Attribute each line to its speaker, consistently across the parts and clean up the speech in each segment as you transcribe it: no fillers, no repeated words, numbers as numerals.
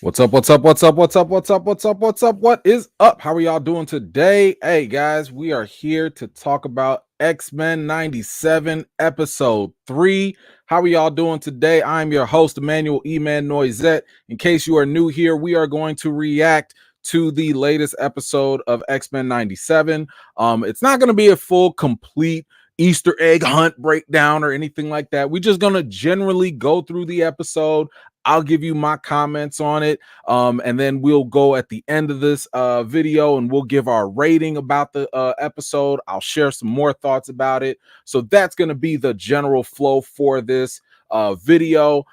Speaker 1: What's up? What's up? What's up? What's up? What's up? What's up? What's up? What is up? How are y'all doing today? Hey guys, we are here to talk about X-Men 97 episode 3. How are y'all doing today? I'm your host, Emmanuel Eman Noisette. In case you are new here, we are going to react to the latest episode of X-Men 97. It's not going to be a full, complete Easter egg hunt breakdown or anything like that. We're just going to generally go through the episode. I'll give you my comments on it, and then we'll go at the end of this video and we'll give our rating about the episode. I'll share some more thoughts about it. So that's going to be the general flow for this video.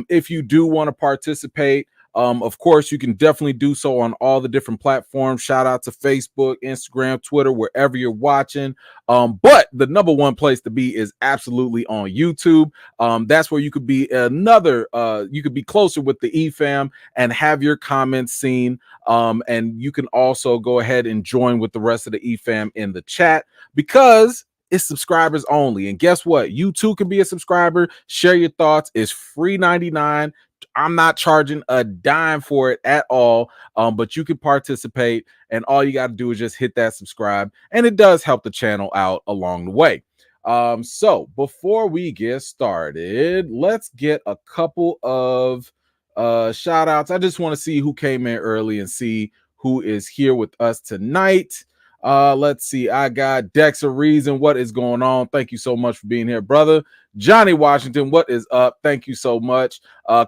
Speaker 1: If you do want to participate, of course, you can definitely do so on all the different platforms. Shout out to Facebook, Instagram, Twitter, wherever you're watching. But the number one place to be is absolutely on YouTube. That's where you could be you could be closer with the EFAM and have your comments seen. And you can also go ahead and join with the rest of the EFAM in the chat because it's subscribers only. And guess what? You too can be a subscriber. Share your thoughts. It's free 99. I'm not charging a dime for it at all, but you can participate, and all you got to do is just hit that subscribe, and it does help the channel out along the way. So before we get started, let's get a couple of shout outs. I just want to see who came in early and see who is here with us tonight. Let's see. I got Dexter Reason. What is going on? Thank you so much for being here, brother. Johnny Washington, what is up? Thank you so much.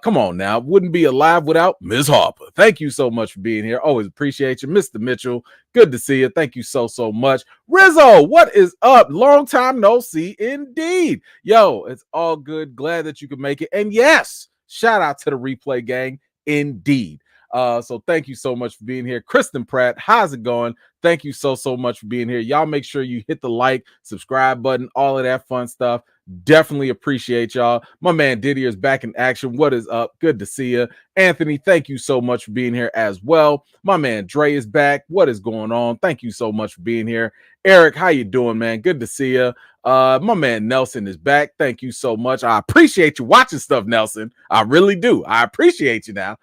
Speaker 1: Come on now. Wouldn't be alive without Ms. Harper. Thank you so much for being here. Always appreciate you. Mr. Mitchell, good to see you. Thank you so much. Rizzo, what is up? Long time no see indeed. Yo, it's all good. Glad that you could make it. And yes, shout out to the replay gang indeed. So thank you so much for being here. Kristen Pratt, how's it going? Thank you so much for being here. Y'all make sure you hit the like, subscribe button, all of that fun stuff. Definitely appreciate y'all. My man Didier is back in action. What is up? Good to see you. Anthony, thank you so much for being here as well. My man Dre is back. What is going on? Thank you so much for being here. Eric, how you doing, man? Good to see you. My man Nelson is back. Thank you so much. I appreciate you watching stuff, Nelson. I really do. I appreciate you now.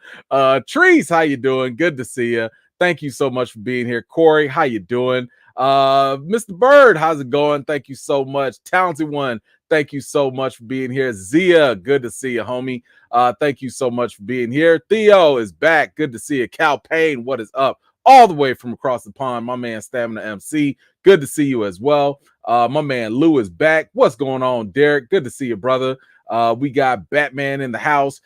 Speaker 1: Trees, how you doing? Good to see you. Thank you so much for being here. Corey, how you doing? Mr. Bird, how's it going? Thank you so much. Talented One, thank you so much for being here. Zia, good to see you, homie. Thank you so much for being here. Theo is back. Good to see you. Cal Payne, what is up? All the way from across the pond, my man Stamina MC. Good to see you as well. My man Lou is back. What's going on, Derek? Good to see you, brother. We got Batman in the house.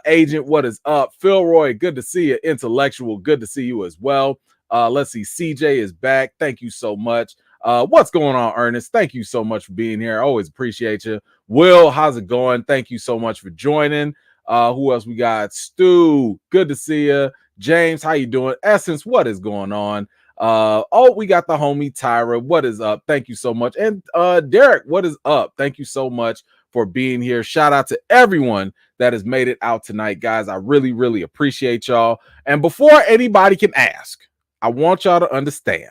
Speaker 1: Agent, what is up? Philroy, good to see you. Intellectual, good to see you as well. Let's see. CJ is back. Thank you so much. What's going on, Ernest? Thank you so much for being here. I always appreciate you. Will, how's it going? Thank you so much for joining. Who else we got? Stu, good to see you. James, how you doing? Essence, what is going on? Oh, we got the homie Tyra. What is up? Thank you so much. And Derek, what is up? Thank you so much for being here. Shout out to everyone that has made it out tonight, guys. I really appreciate y'all. And before anybody can ask, I want y'all to understand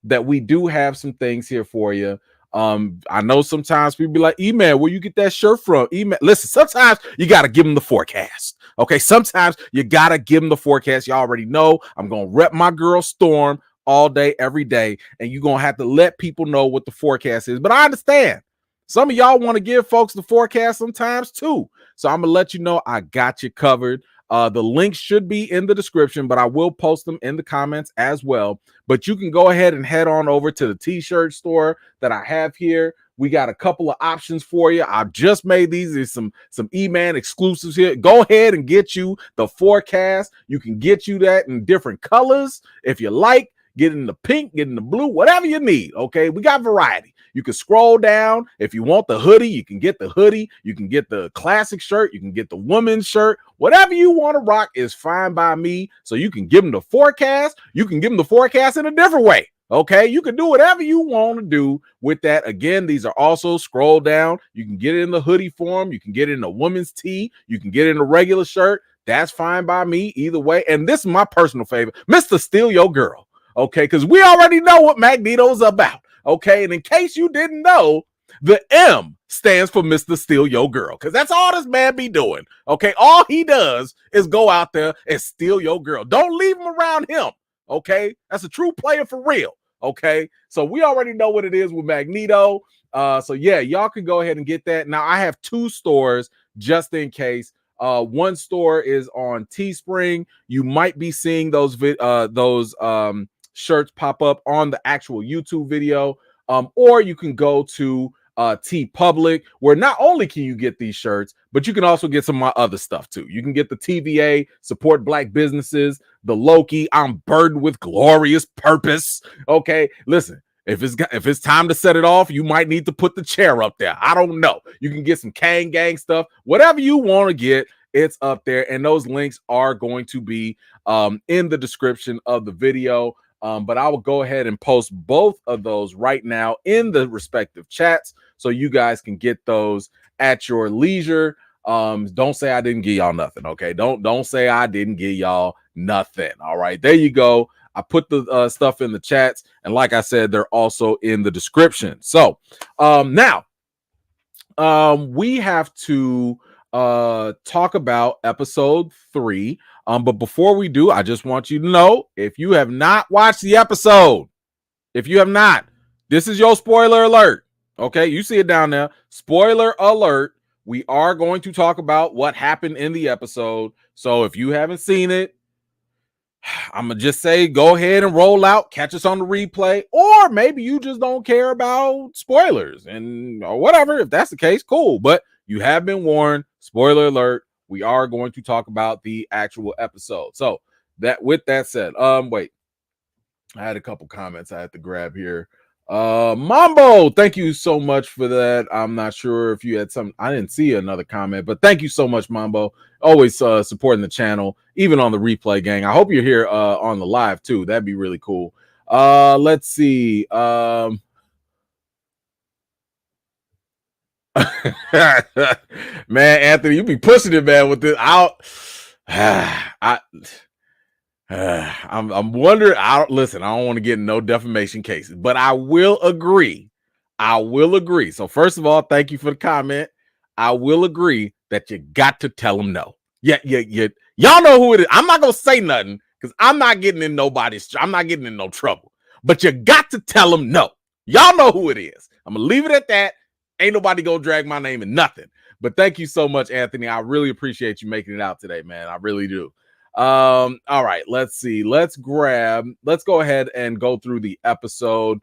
Speaker 1: that we do have some things here for you. I know sometimes people be like, E-Man, where you get that shirt from? E-Man, listen, sometimes you got to give them the forecast. Okay, sometimes you got to give them the forecast. You already know I'm going to rep my girl Storm all day, every day, and you're going to have to let people know what the forecast is. But I understand. Some of y'all want to give folks the forecast sometimes too. So I'm going to let you know I got you covered. The links should be in the description, but I will post them in the comments as well. But you can go ahead and head on over to the t-shirt store that I have here. We got a couple of options for you. I've just made these. There's some E-Man exclusives here. Go ahead and get you the forecast. You can get you that in different colors if you like. Get in the pink, get in the blue, whatever you need. Okay, we got variety. You can scroll down. If you want the hoodie, you can get the hoodie. You can get the classic shirt. You can get the woman's shirt. Whatever you want to rock is fine by me. So you can give them the forecast. You can give them the forecast in a different way. Okay, you can do whatever you want to do with that. Again, these are also scroll down. You can get it in the hoodie form. You can get it in a woman's tee. You can get it in a regular shirt. That's fine by me either way. And this is my personal favorite, Mr. Steal Your Girl. Okay, because we already know what Magneto's about. Okay, and in case you didn't know, The M stands for Mr. Steal Your Girl, because that's all this man be doing. Okay, all he does is go out there and steal your girl. Don't leave him around him. Okay, that's a true player for real. Okay, so we already know what it is with Magneto. So yeah, y'all can go ahead and get that. Now I have 2 stores just in case. One store is on Teespring. You might be seeing those shirts pop up on the actual YouTube video, or you can go to T Public, where not only can you get these shirts, but you can also get some of my other stuff too. You can get the TVA, support Black businesses, the Loki, I'm burdened with glorious purpose. Okay, listen. If it's time to set it off, you might need to put the chair up there. I don't know. You can get some Kang Gang stuff, whatever you want to get. It's up there, and those links are going to be in the description of the video. But I will go ahead and post both of those right now in the respective chats, so you guys can get those at your leisure. Don't say I didn't give y'all nothing. Okay, don't say I didn't give y'all nothing. All right, there you go. I put the stuff in the chats, and like I said, they're also in the description. So now we have to talk about episode 3. But before we do, I just want you to know, if you have not watched the episode, if you have not, this is your spoiler alert. Okay, you see it down there. Spoiler alert. We are going to talk about what happened in the episode. So if you haven't seen it, I'm gonna just say go ahead and roll out, catch us on the replay, or maybe you just don't care about spoilers and or whatever. If that's the case, cool. But you have been warned. Spoiler alert. We are going to talk about the actual episode. So that, with that said, wait, I had a couple comments I had to grab here. Mambo, thank you so much for that. I'm not sure if you had some, I didn't see another comment, but thank you so much, Mambo. Always supporting the channel, even on the replay, gang. I hope you're here on the live too. That'd be really cool. Let's see. Man, Anthony, you be pushing it, man, with this out. I'm wondering. Listen, I don't want to get in no defamation cases, but I will agree. So first of all, thank you for the comment. I will agree that you got to tell them no. Yeah. Y'all know who it is. I'm not gonna say nothing because I'm not getting in no trouble. But you got to tell them no. Y'all know who it is. I'm gonna leave it at that. Ain't nobody gonna drag my name in nothing. But thank you so much, Anthony. I really appreciate you making it out today, man. I really do. All right, let's see. Let's go ahead and go through the episode.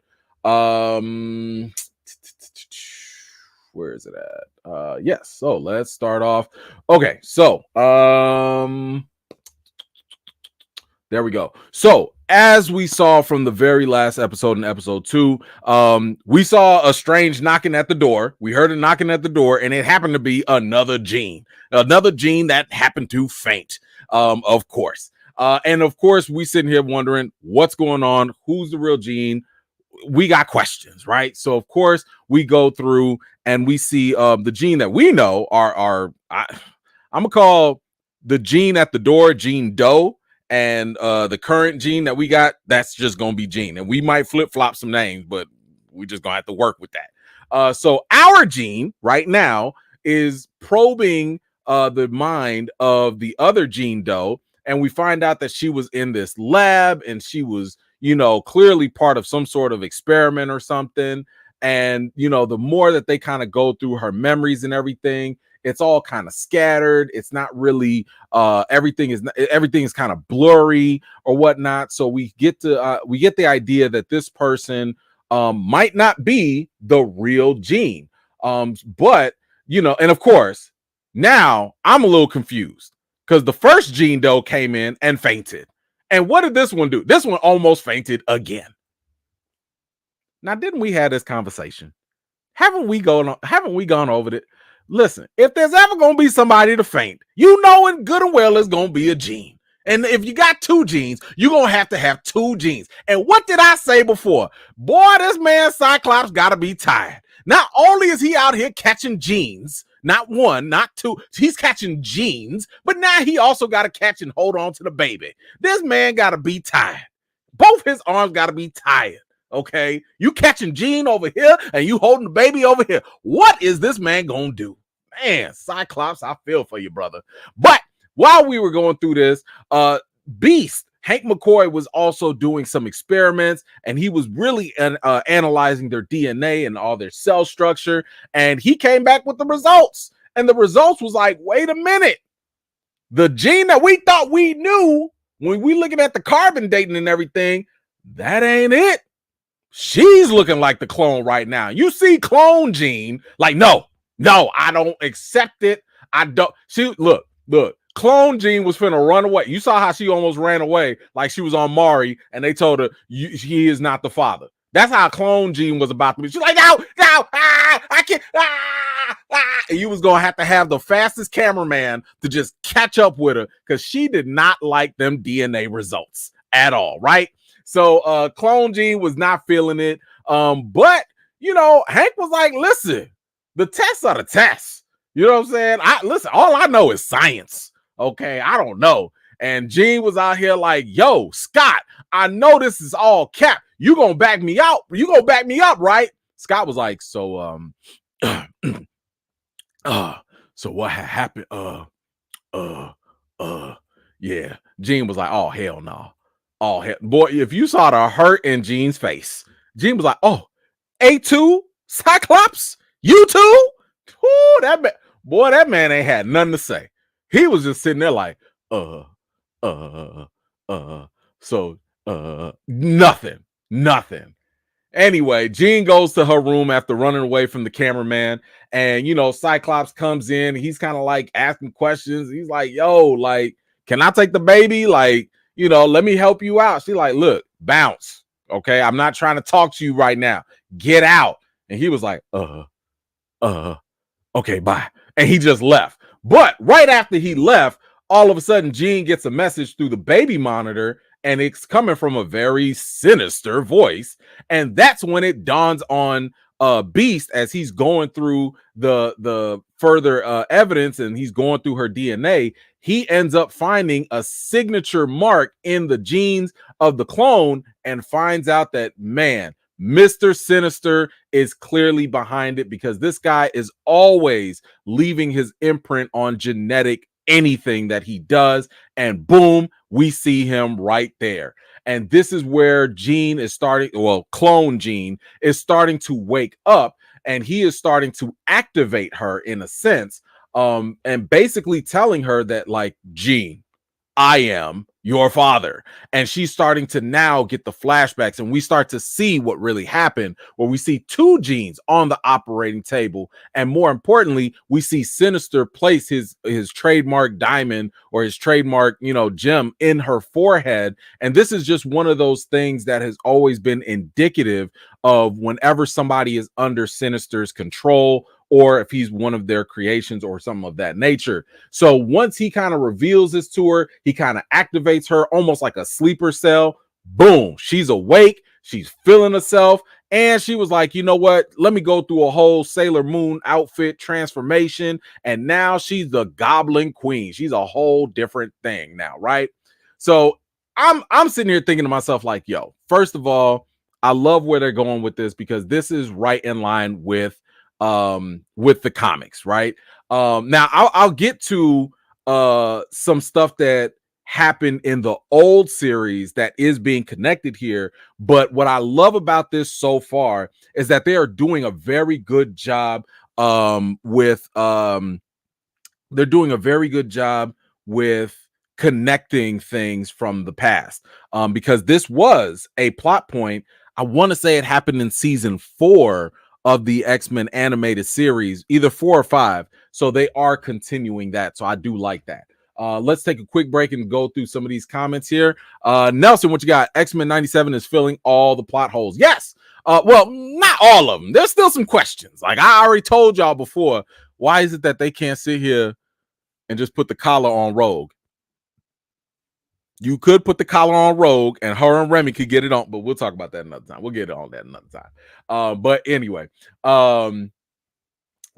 Speaker 1: Where is it at? Yes, so let's start off. Okay, so there we go. So as we saw from the very last episode in episode 2, we saw a strange knocking at the door. We heard a knocking at the door, and it happened to be another Jean that happened to faint. Of course. And of course, we sitting here wondering what's going on. Who's the real Jean? We got questions, right? So of course, we go through and we see the Jean that we know I'm gonna call the Jean at the door Jean Doe, and the current Jean that we got, that's just gonna be Jean. And we might flip-flop some names, but we just gonna have to work with that. So our Jean right now is probing the mind of the other Jean Doe, and we find out that she was in this lab and she was, clearly part of some sort of experiment or something. And the more that they kind of go through her memories and everything, it's all kind of scattered. It's not really everything is kind of blurry or whatnot. So we get the idea that this person might not be the real Jean. But and of course, now I'm a little confused because the first Jean Doe came in and fainted. And what did this one do? This one almost fainted again. Now, didn't we have this conversation? Haven't we gone over it? Listen, if there's ever going to be somebody to faint, it good and well is going to be a Jean. And if you got 2 Jeans, you're going to have 2 Jeans. And what did I say before? Boy, this man Cyclops got to be tired. Not only is he out here catching Jeans, not 1, not 2, he's catching Jeans, but now he also got to catch and hold on to the baby. This man got to be tired. Both his arms got to be tired. Okay, you catching Jean over here and you holding the baby over here. What is this man gonna do? Man, Cyclops, I feel for you, brother. But while we were going through this, Beast, Hank McCoy was also doing some experiments, and he was really analyzing their DNA and all their cell structure, and he came back with the results. And the results was like, wait a minute. The gene that we thought we knew, when we looking at the carbon dating and everything, that ain't it. She's looking like the clone right now. You see clone Jean, like, no, I don't accept it. I don't. She look, clone Jean was finna run away. You saw how she almost ran away, like she was on Mari, and they told her he is not the father. That's how clone Jean was about to be. She's like, no, I can't. And you was gonna have the fastest cameraman to just catch up with her, because she did not like them DNA results at all, right? So clone Jean was not feeling it. But Hank was like, listen, the tests are the tests. You know what I'm saying? Listen, all I know is science. Okay, I don't know. And Jean was out here like, yo, Scott, I know this is all cap. You gonna back me out? You gonna back me up, right? Scott was like, so so what had happened? Yeah. Jean was like, oh hell no. Oh hell, boy, if you saw the hurt in Jean's face, Jean was like, oh, A2 Cyclops, you too? Ooh, that man ain't had nothing to say. He was just sitting there like, nothing. Anyway, Jean goes to her room after running away from the cameraman, and Cyclops comes in. He's kind of like asking questions. He's like, yo, like, can I take the baby? Like, let me help you out. She's like, look, bounce. Okay, I'm not trying to talk to you right now. Get out. And he was like, okay, bye. And he just left. But right after he left, all of a sudden, Jean gets a message through the baby monitor, and it's coming from a very sinister voice. And that's when it dawns on Beast, as he's going through the further evidence, and he's going through her DNA. He ends up finding a signature mark in the genes of the clone, and finds out that, man, Mr. Sinister is clearly behind it, because this guy is always leaving his imprint on genetic anything that he does. And boom, we see him right there. And this is where Jean is starting, clone Jean is starting to wake up, and he is starting to activate her in a sense, and basically telling her that, like, Jean, I am your father. And she's starting to now get the flashbacks, and we start to see what really happened, where we see two Jeans on the operating table, and more importantly, we see Sinister place his trademark diamond, or his trademark gem, in her forehead. And this is just one of those things that has always been indicative of whenever somebody is under Sinister's control, or if he's one of their creations or something of that nature. So once he kind of reveals this to her, he kind of activates her almost like a sleeper cell. Boom, she's awake, she's feeling herself, and she was like, you know what, let me go through a whole Sailor Moon outfit transformation, and now she's the Goblin Queen. She's a whole different thing now, right? So I'm sitting here thinking to myself like, yo, first of all, I love where they're going with this, because this is right in line with the comics, right? Now I'll get to some stuff that happened in the old series that is being connected here, but what I love about this so far is that they are doing a very good job with connecting things from the past, because this was a plot point. I want to say it happened in season 4 of the X-Men animated series, either 4 or 5. So they are continuing that. So I do like that. Let's take a quick break and go through some of these comments here. Nelson, what you got? X-Men 97 is filling all the plot holes. Yes. Well, not all of them. There's still some questions. Like I already told y'all before, why is it that they can't sit here and just put the collar on Rogue? You could put the collar on Rogue, and her and Remy could get it on, but we'll talk about that another time. We'll get it on that another time. But anyway, so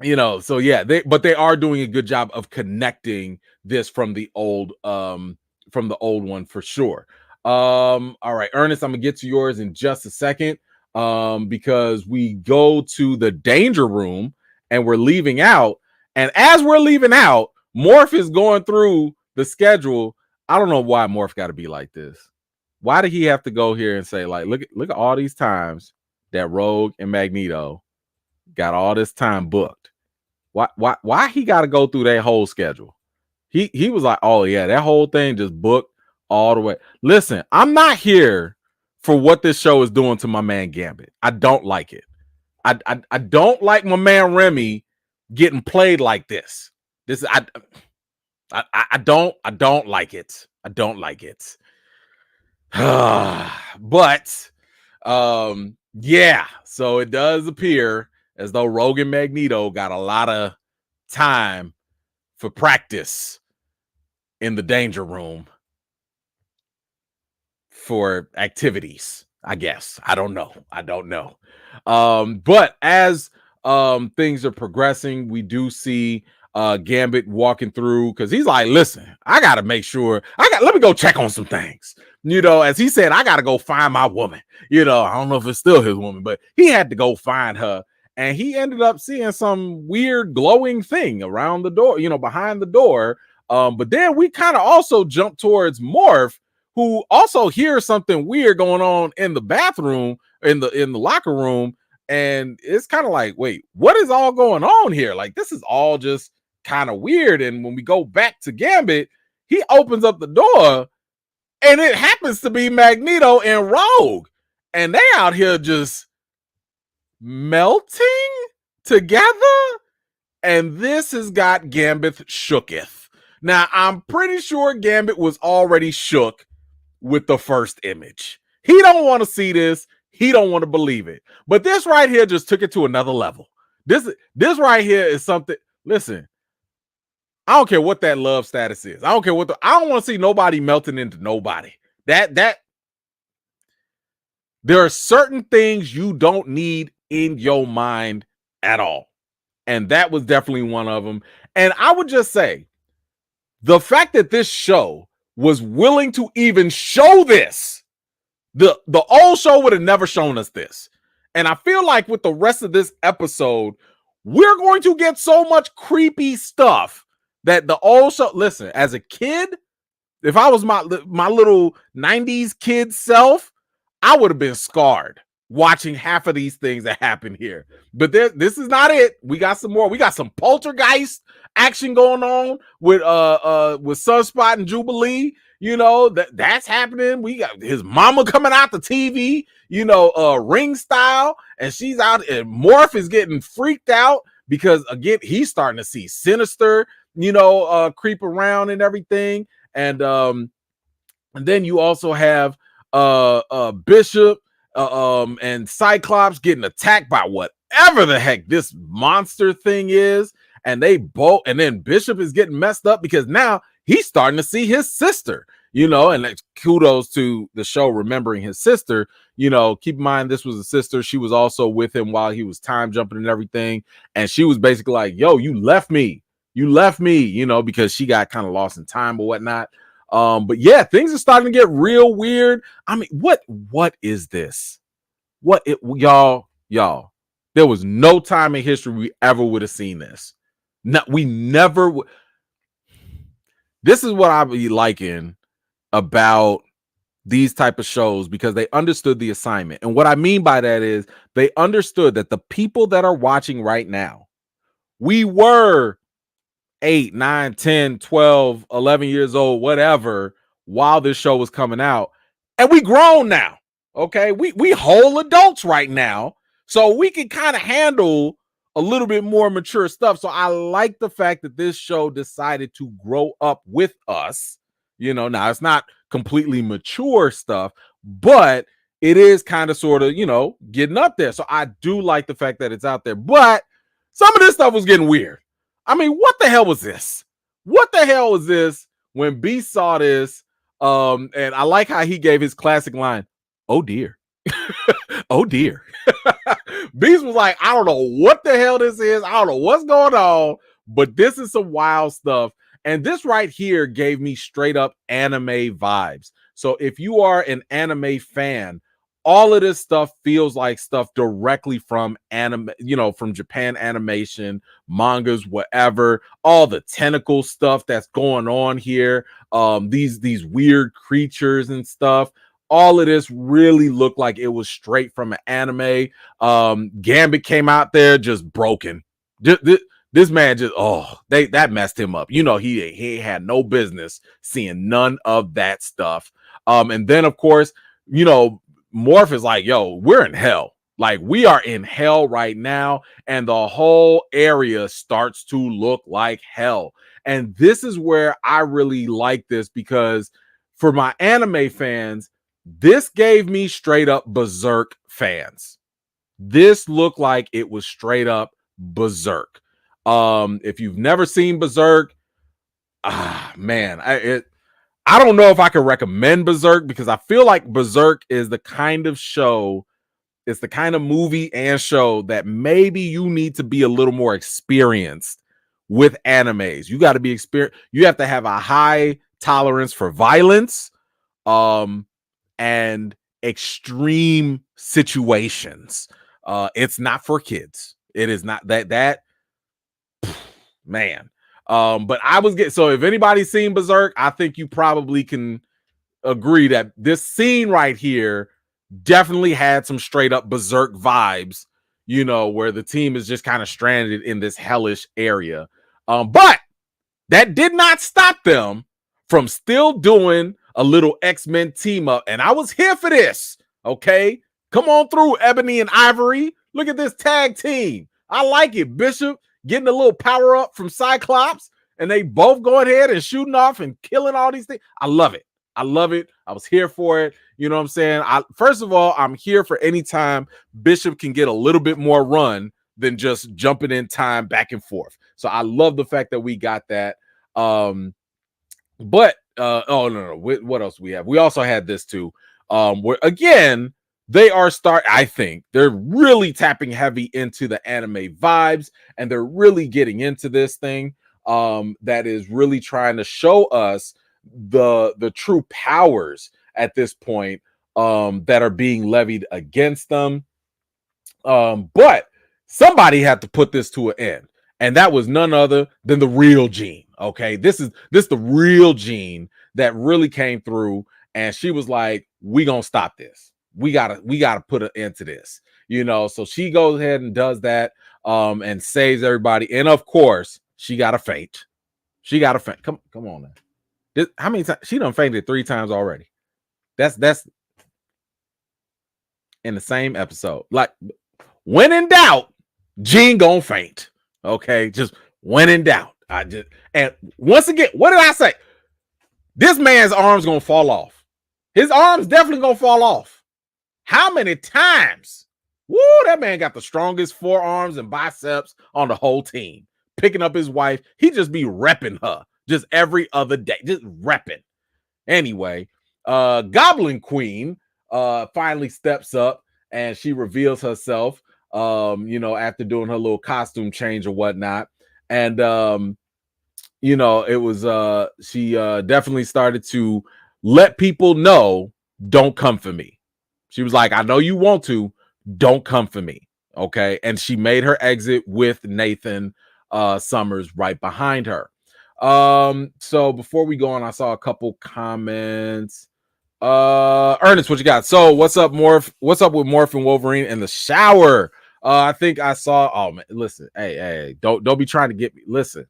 Speaker 1: yeah, they are doing a good job of connecting this from the old one for sure. All right, Ernest, I'm gonna get to yours in just a second. because we go to the danger room and we're leaving out. And as we're leaving out, Morph is going through the schedule. I don't know why Morph got to be like this. Why did he have to go here and say, like, look at all these times that Rogue and Magneto got all this time booked? Why he got to go through that whole schedule? He was like, oh yeah, that whole thing just booked all the way. Listen, I'm not here for what this show is doing to my man Gambit. I don't like it. I don't like my man Remy getting played like this. I don't like it. I don't like it. But yeah, so it does appear as though Rogue and Magneto got a lot of time for practice in the danger room for activities, I guess. I don't know. But as things are progressing, we do see Gambit walking through because he's like, listen, I gotta make sure let me go check on some things. As he said, I gotta go find my woman. I don't know if it's still his woman, but he had to go find her. And he ended up seeing some weird glowing thing around the door, behind the door. But then we kind of also jump towards Morph, who also hears something weird going on in the bathroom, in the locker room. And it's kind of like, wait, what is all going on here? Like, this is all just kind of weird. And when we go back to Gambit, he opens up the door and it happens to be Magneto and Rogue. And they out here just melting together. And this has got Gambit shooketh. Now, I'm pretty sure Gambit was already shook with the first image. He don't want to see this. He don't want to believe it. But this right here just took it to another level. This right here is something. Listen, I don't care what that love status is. I don't care what I don't want to see nobody melting into nobody. That there are certain things you don't need in your mind at all. And that was definitely one of them. And I would just say the fact that this show was willing to even show this, the old show would have never shown us this. And I feel like with the rest of this episode, we're going to get so much creepy stuff that the old show, listen, as a kid, if I was my little 90s kid self, I would have been scarred watching half of these things that happen here. But this is not it. We got some more. We got some poltergeist action going on with Sunspot and Jubilee. That's happening. We got his mama coming out the TV, ring style, and she's out, and Morph is getting freaked out because again, he's starting to see Sinister, creep around and everything. And then you also have Bishop and Cyclops getting attacked by whatever the heck this monster thing is. And then Bishop is getting messed up because now he's starting to see his sister, and kudos to the show remembering his sister. Keep in mind, this was a sister. She was also with him while he was time jumping and everything. And she was basically like, yo, you left me, because she got kind of lost in time or whatnot. But yeah, things are starting to get real weird. I mean, what is this? Y'all, there was no time in history we ever would have seen this. No, we never would. This is what I be liking about these type of shows, because they understood the assignment. And what I mean by that is they understood that the people that are watching right now, we were 8, 9, 10, 12, 11 years old, whatever, while this show was coming out. And we grown now. Okay. We whole adults right now. So we can kind of handle a little bit more mature stuff. So I like the fact that this show decided to grow up with us. Now it's not completely mature stuff, but it is kind of sort of, getting up there. So I do like the fact that it's out there, but some of this stuff was getting weird. I mean, what the hell was this? What the hell was this when Beast saw this? And I like how he gave his classic line, "Oh dear." Oh dear. Beast was like, I don't know what the hell this is. I don't know what's going on, but this is some wild stuff. And this right here gave me straight up anime vibes. So if you are an anime fan, all of this stuff feels like stuff directly from anime, from Japan animation, mangas, whatever. All the tentacle stuff that's going on here, these weird creatures and stuff. All of this really looked like it was straight from an anime. Gambit came out there just broken. This man just that messed him up. He had no business seeing none of that stuff. And then of course, Morph is like, yo, we're in hell. Like, we are in hell right now, and the whole area starts to look like hell. And this is where I really like this, because for my anime fans, this gave me straight up Berserk fans. This looked like it was straight up Berserk. If you've never seen Berserk, man, I don't know if I could recommend Berserk, because I feel like Berserk is the kind of show, it's the kind of movie and show that maybe you need to be a little more experienced with animes. You got to be experienced. You have to have a high tolerance for violence, and extreme situations. It's not for kids. It is not that man. But I was getting, so if anybody's seen Berserk, I think you probably can agree that this scene right here definitely had some straight up Berserk vibes, where the team is just kind of stranded in this hellish area. But that did not stop them from still doing a little X-Men team up. And I was here for this. Okay. Come on through, Ebony and Ivory. Look at this tag team. I like it. Bishop getting a little power up from Cyclops, and they both going ahead and shooting off and killing all these things. I love it. I love it. I was here for it. You know what I'm saying? First of all, I'm here for any time Bishop can get a little bit more run than just jumping in time back and forth. So I love the fact that we got that. But oh no, what else we have? We also had this too. Where again, I think they're really tapping heavy into the anime vibes, and they're really getting into this thing that is really trying to show us the true powers at this point that are being levied against them. But somebody had to put this to an end, and that was none other than the real Jean. Okay, this the real Jean that really came through, and she was like, we gonna stop this. We gotta put an end to this, so she goes ahead and does that, and saves everybody. And of course, she got a faint. Come on now. How many times she done fainted? 3 times already. That's in the same episode. Like, when in doubt, Jean gonna faint. Okay, just when in doubt. And once again, what did I say? This man's arms gonna fall off. His arms definitely gonna fall off. How many times? Woo, that man got the strongest forearms and biceps on the whole team. Picking up his wife, he just be repping her just every other day, just repping. Anyway, Goblin Queen finally steps up, and she reveals herself, after doing her little costume change or whatnot. And it was she definitely started to let people know, don't come for me. She was like, I know you want to, don't come for me. Okay. And she made her exit with Nathan Summers right behind her. So before we go on, I saw a couple comments. Ernest, what you got? So what's up, Morph? What's up with Morph and Wolverine in the shower? I think I saw. Oh man, listen, hey, don't be trying to get me. Listen,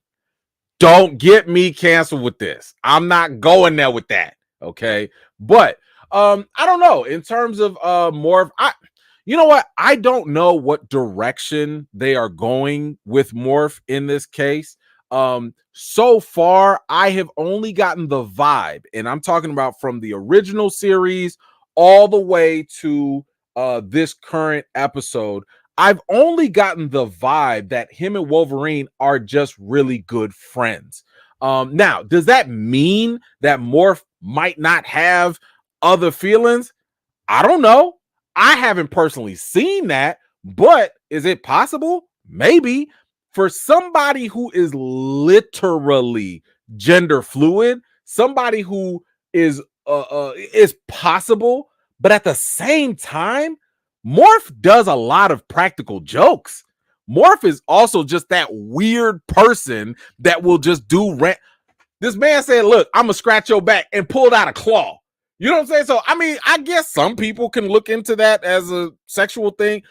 Speaker 1: don't get me canceled with this. I'm not going there with that. Okay, but I don't know. In terms of Morph, you know what? I don't know what direction they are going with Morph in this case. So far, I have only gotten the vibe, and I'm talking about from the original series all the way to this current episode. I've only gotten the vibe that him and Wolverine are just really good friends. Now, does that mean that Morph might not have other feelings? I don't know. I haven't personally seen that, but is it possible? Maybe. For somebody who is literally gender fluid, somebody who is possible, But at the same time, Morph does a lot of practical jokes. Morph is also just that weird person that will just do rant. This man said, look, I'm gonna scratch your back, and pulled out a claw. You know what I'm saying? So, I mean, I guess some people can look into that as a sexual thing.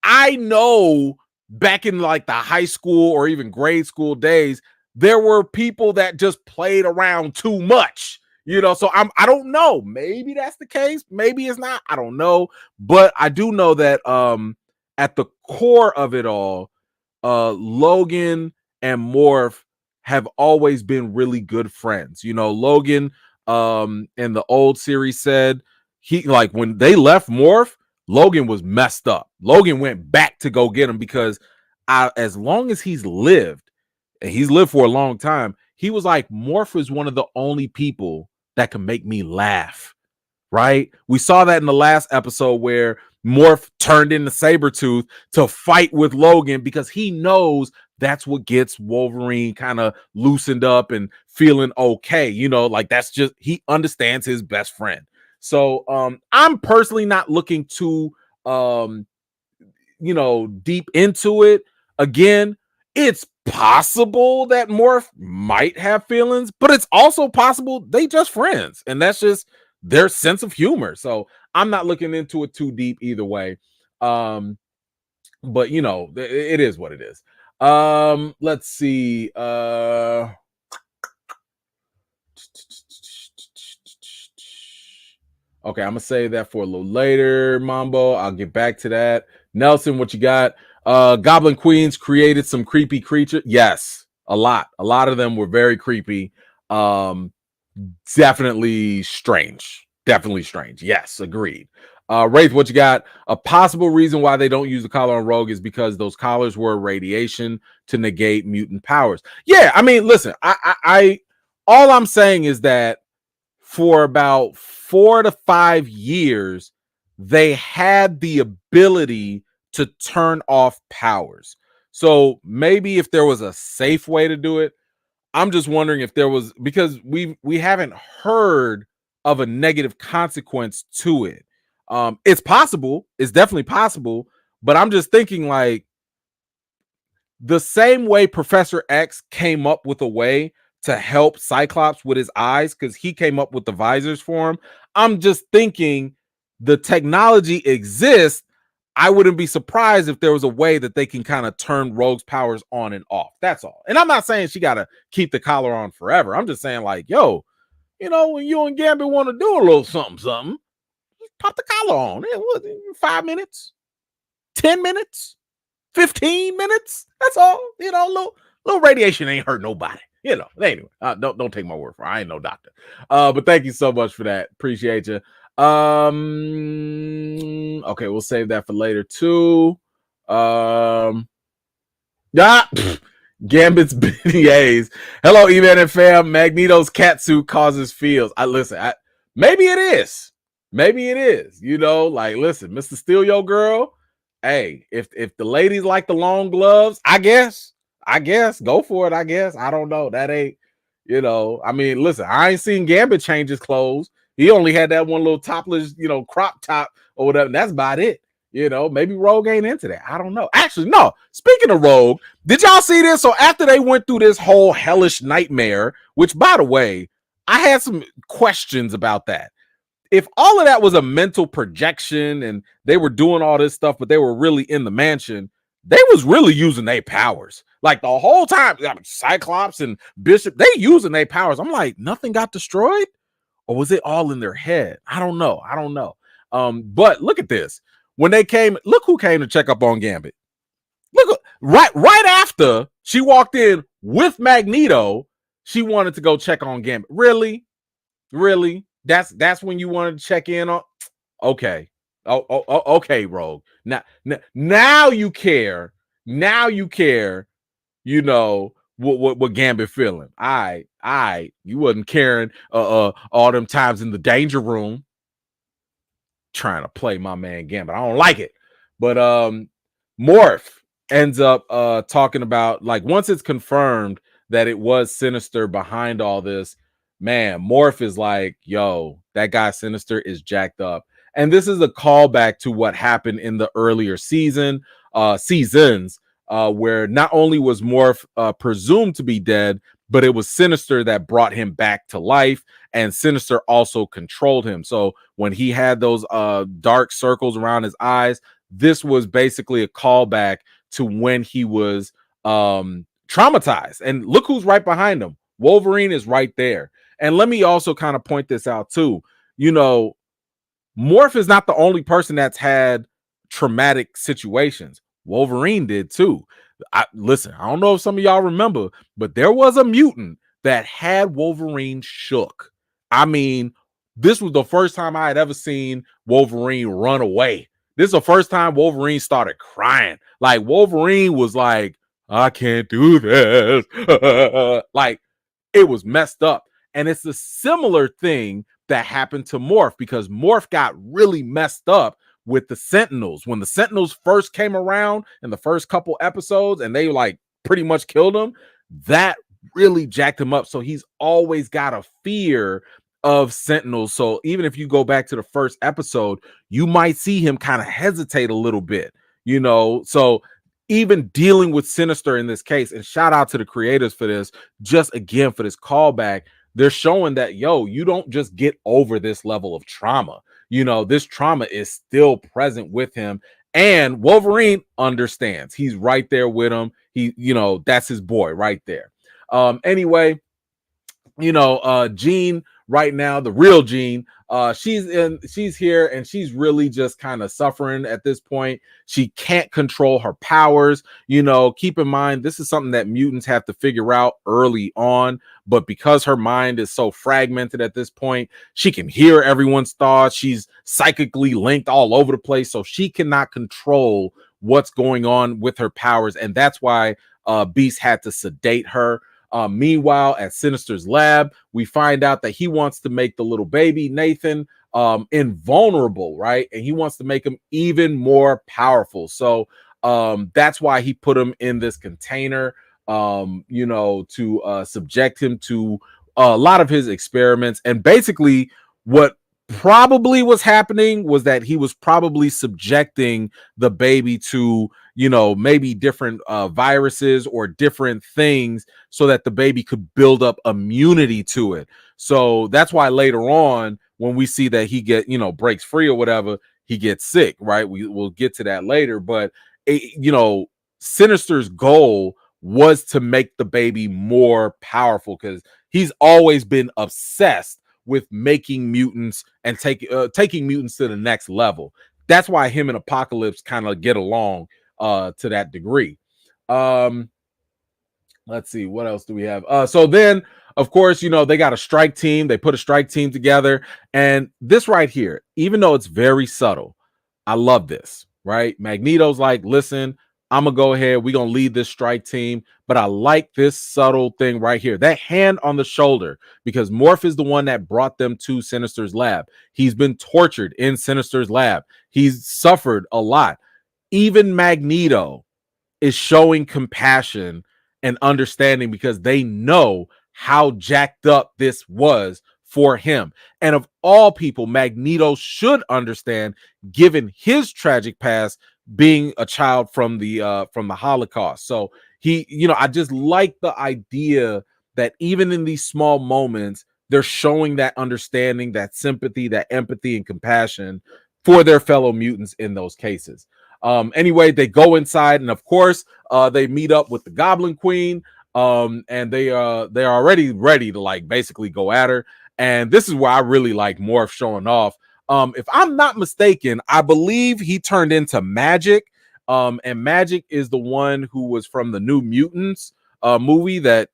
Speaker 1: I know back in like the high school or even grade school days, there were people that just played around too much. So I don't know. Maybe that's the case. Maybe it's not. I don't know. But I do know that at the core of it all, Logan and Morph have always been really good friends. Logan in the old series said he, like, when they left Morph, Logan was messed up. Logan went back to go get him because as long as he's lived, and he's lived for a long time, he was like, Morph is one of the only people that can make me laugh. Right? We saw that in the last episode where Morph turned into Sabretooth to fight with Logan because he knows that's what gets Wolverine kind of loosened up and feeling okay. Like, that's just, he understands his best friend. So I'm personally not looking too deep into it. Again, it's possible that Morph might have feelings, but it's also possible they just friends, and that's just their sense of humor. So I'm not looking into it too deep either way. But it is what it is. Let's see. Okay, I'm gonna save that for a little later, Mambo. I'll get back to that. Nelson, what you got? Goblin Queens created some creepy creatures. Yes, a lot. A lot of them were very creepy. Definitely strange. Definitely strange. Yes, agreed. Wraith, what you got? A possible reason why they don't use the collar on Rogue is because those collars were radiation to negate mutant powers. Yeah, I mean, listen, I all I'm saying is that for about 4 to 5 years, they had the ability to turn off powers. So maybe if there was a safe way to do it, I'm just wondering if there was, because we haven't heard of a negative consequence to it. It's possible, it's definitely possible, but I'm just thinking, like, the same way Professor X came up with a way to help Cyclops with his eyes because he came up with the visors for him. I'm just thinking the technology exists. I wouldn't be surprised if there was a way that they can kind of turn Rogue's powers on and off. That's all. And I'm not saying she got to keep the collar on forever. I'm just saying, like, yo, when you and Gambit want to do a little something, pop the collar on. 5 minutes, 10 minutes, 15 minutes. That's all. Little radiation ain't hurt nobody. Anyway, don't take my word for it. I ain't no doctor. But thank you so much for that. Appreciate you. Okay, we'll save that for later too. Gambit's beignets. Hello, Eman and fam. Magneto's catsuit causes feels. Maybe it is. Maybe it is. Like, listen, Mr. Steal Your Girl. Hey, if the ladies like the long gloves, I guess go for it. I guess. I don't know. That ain't, I mean, listen, I ain't seen Gambit change his clothes. He only had that one little topless, crop top or whatever. And that's about it. Maybe Rogue ain't into that. I don't know. Actually, no. Speaking of Rogue, did y'all see this? So after they went through this whole hellish nightmare, which, by the way, I had some questions about that. If all of that was a mental projection and they were doing all this stuff, but they were really in the mansion, they was really using their powers. Like, the whole time, Cyclops and Bishop, they using their powers. I'm like, nothing got destroyed? Or was it all in their head? I don't know. But look at this. When they came, look who came to check up on Gambit. Look, right after she walked in with Magneto, she wanted to go check on Gambit. Really? That's when you wanted to check in on? Okay. Okay, Rogue. Now you care. Now you care. What Gambit feeling. You wasn't caring all them times in the danger room trying to play my man Gambit. I don't like it. But Morph ends up talking about, like, once it's confirmed that it was Sinister behind all this, man, Morph is like, yo, that guy Sinister is jacked up. And this is a callback to what happened in the earlier seasons, where not only was Morph presumed to be dead, but it was Sinister that brought him back to life, and Sinister also controlled him. So when he had those dark circles around his eyes, this was basically a callback to when he was traumatized. And look who's right behind him. Wolverine is right there. And let me also kind of point this out too. You know, Morph is not the only person that's had traumatic situations. Wolverine did too. Listen, I don't know if some of y'all remember, but there was a mutant that had Wolverine shook. I mean, this was the first time I had ever seen Wolverine run away. This is the first time Wolverine started crying. Like, Wolverine was like, I can't do this. Like, it was messed up. And it's a similar thing that happened to Morph, because Morph got really messed up with the Sentinels. When the Sentinels first came around in the first couple episodes and they like pretty much killed him, that really jacked him up. So he's always got a fear of Sentinels. So even if you go back to the first episode, you might see him kind of hesitate a little bit, you know. So even dealing with Sinister in this case, and shout out to the creators for this, just again for this callback, they're showing that, yo, you don't just get over this level of trauma. You know, this trauma is still present with him. And Wolverine understands. He's right there with him. He, you know, that's his boy right there. Anyway, you know, Jean right now, the real Jean, she's here and she's really just kind of suffering at this point. She can't control her powers. You know, keep in mind, this is something that mutants have to figure out early on, but because her mind is so fragmented at this point, she can hear everyone's thoughts. She's psychically linked all over the place, so she cannot control what's going on with her powers, and that's why Beast had to sedate her. Meanwhile, at Sinister's lab, we find out that he wants to make the little baby, Nathan, invulnerable, right? And he wants to make him even more powerful. So that's why he put him in this container, you know, to subject him to a lot of his experiments. And basically, what probably was happening was that he was probably subjecting the baby to, you know, maybe different viruses or different things so that the baby could build up immunity to it. So that's why later on, when we see that he you know, breaks free or whatever, he gets sick, right? We'll get to that later. But, you know, Sinister's goal was to make the baby more powerful, because he's always been obsessed with making mutants and taking mutants to the next level. That's why him and Apocalypse kind of get along to that degree. Let's see, what else do we have? So then, of course, you know, they got a strike team. They put a strike team together. And this right here, even though it's very subtle, I love this, right? Magneto's like, listen, I'm going to go ahead. We're going to lead this strike team. But I like this subtle thing right here. That hand on the shoulder, because Morph is the one that brought them to Sinister's lab. He's been tortured in Sinister's lab. He's suffered a lot. Even Magneto is showing compassion and understanding, because they know how jacked up this was for him. And of all people, Magneto should understand, given his tragic past, being a child from the Holocaust. So he, you know, I just like the idea that even in these small moments, they're showing that understanding, that sympathy, that empathy and compassion for their fellow mutants in those cases. Anyway, they go inside, and of course, they meet up with the Goblin Queen, and they're already ready to like basically go at her. And this is where I really like Morph showing off. If I'm not mistaken, I believe he turned into Magic. And Magic is the one who was from the New Mutants movie that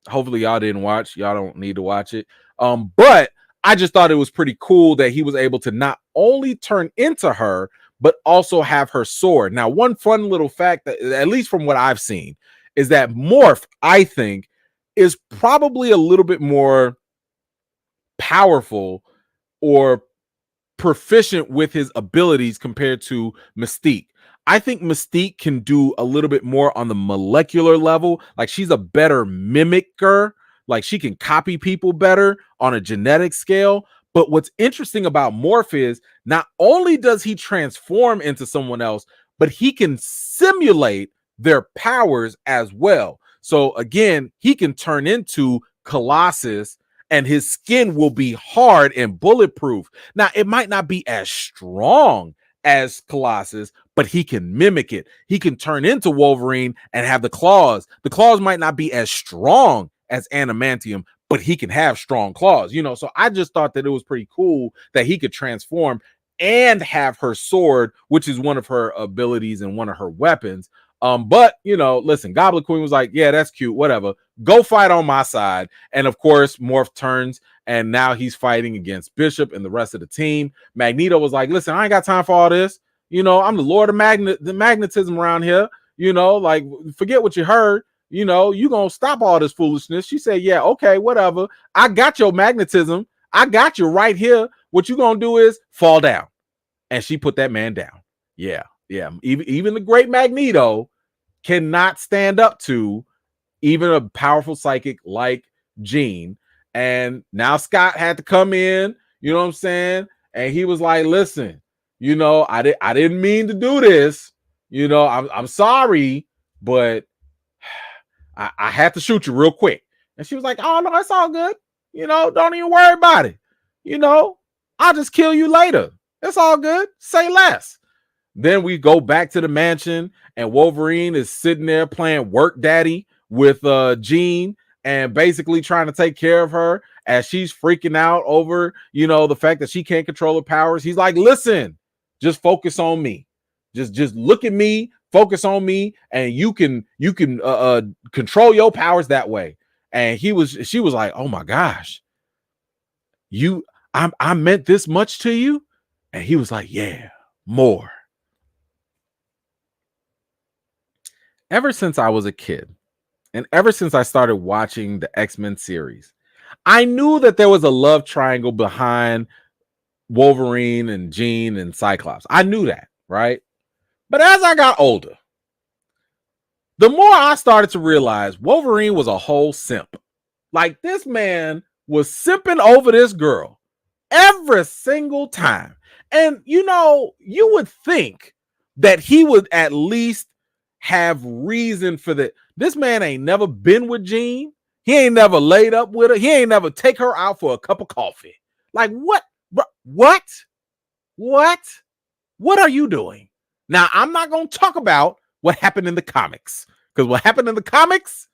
Speaker 1: hopefully y'all didn't watch. Y'all don't need to watch it. But I just thought it was pretty cool that he was able to not only turn into her, but also have her sword. Now, one fun little fact, that, at least from what I've seen, is that Morph, I think, is probably a little bit more powerful or proficient with his abilities compared to Mystique. I think Mystique can do a little bit more on the molecular level. Like, she's a better mimicker. Like, she can copy people better on a genetic scale. But what's interesting about Morph is not only does he transform into someone else, but he can simulate their powers as well. So again, he can turn into Colossus and his skin will be hard and bulletproof. Now, it might not be as strong as Colossus, but he can mimic it. He can turn into Wolverine and have the claws. The claws might not be as strong as adamantium, but he can have strong claws, you know. So I just thought that it was pretty cool that he could transform and have her sword, which is one of her abilities and one of her weapons. But you know, listen, Goblin Queen was like, yeah, that's cute, whatever. Go fight on my side. And of course, Morph turns and now he's fighting against Bishop and the rest of the team. Magneto was like, listen, I ain't got time for all this. You know, I'm the Lord of the magnetism around here. You know, like, forget what you heard. You know, you gonna stop all this foolishness. She said, yeah, okay, whatever. I got your magnetism. I got you right here. What you gonna do is fall down. And she put that man down. Yeah. Even the great Magneto cannot stand up to even a powerful psychic like Jean. And now Scott had to come in, you know what I'm saying? And he was like, listen, you know, I didn't mean to do this. You know, I'm sorry, but I had to shoot you real quick. And she was like, oh, no, it's all good. You know, don't even worry about it. You know, I'll just kill you later. It's all good. Say less. Then we go back to the mansion and Wolverine is sitting there playing work daddy with Jean and basically trying to take care of her as she's freaking out over, you know, the fact that she can't control her powers. He's like, listen, just focus on me. Just look at me, focus on me, and you can control your powers that way. And she was like, oh my gosh, I meant this much to you? And he was like, yeah, more. Ever since I was a kid, and ever since I started watching the X-Men series, I knew that there was a love triangle behind Wolverine and Jean and Cyclops. I knew that, right? But as I got older, the more I started to realize Wolverine was a whole simp. Like, this man was simping over this girl every single time. And, you know, you would think that he would at least have reason for that. This man ain't never been with Jean. He ain't never laid up with her. He ain't never take her out for a cup of coffee. Like, what? What are you doing? Now, I'm not going to talk about what happened in the comics, because what happened in the comics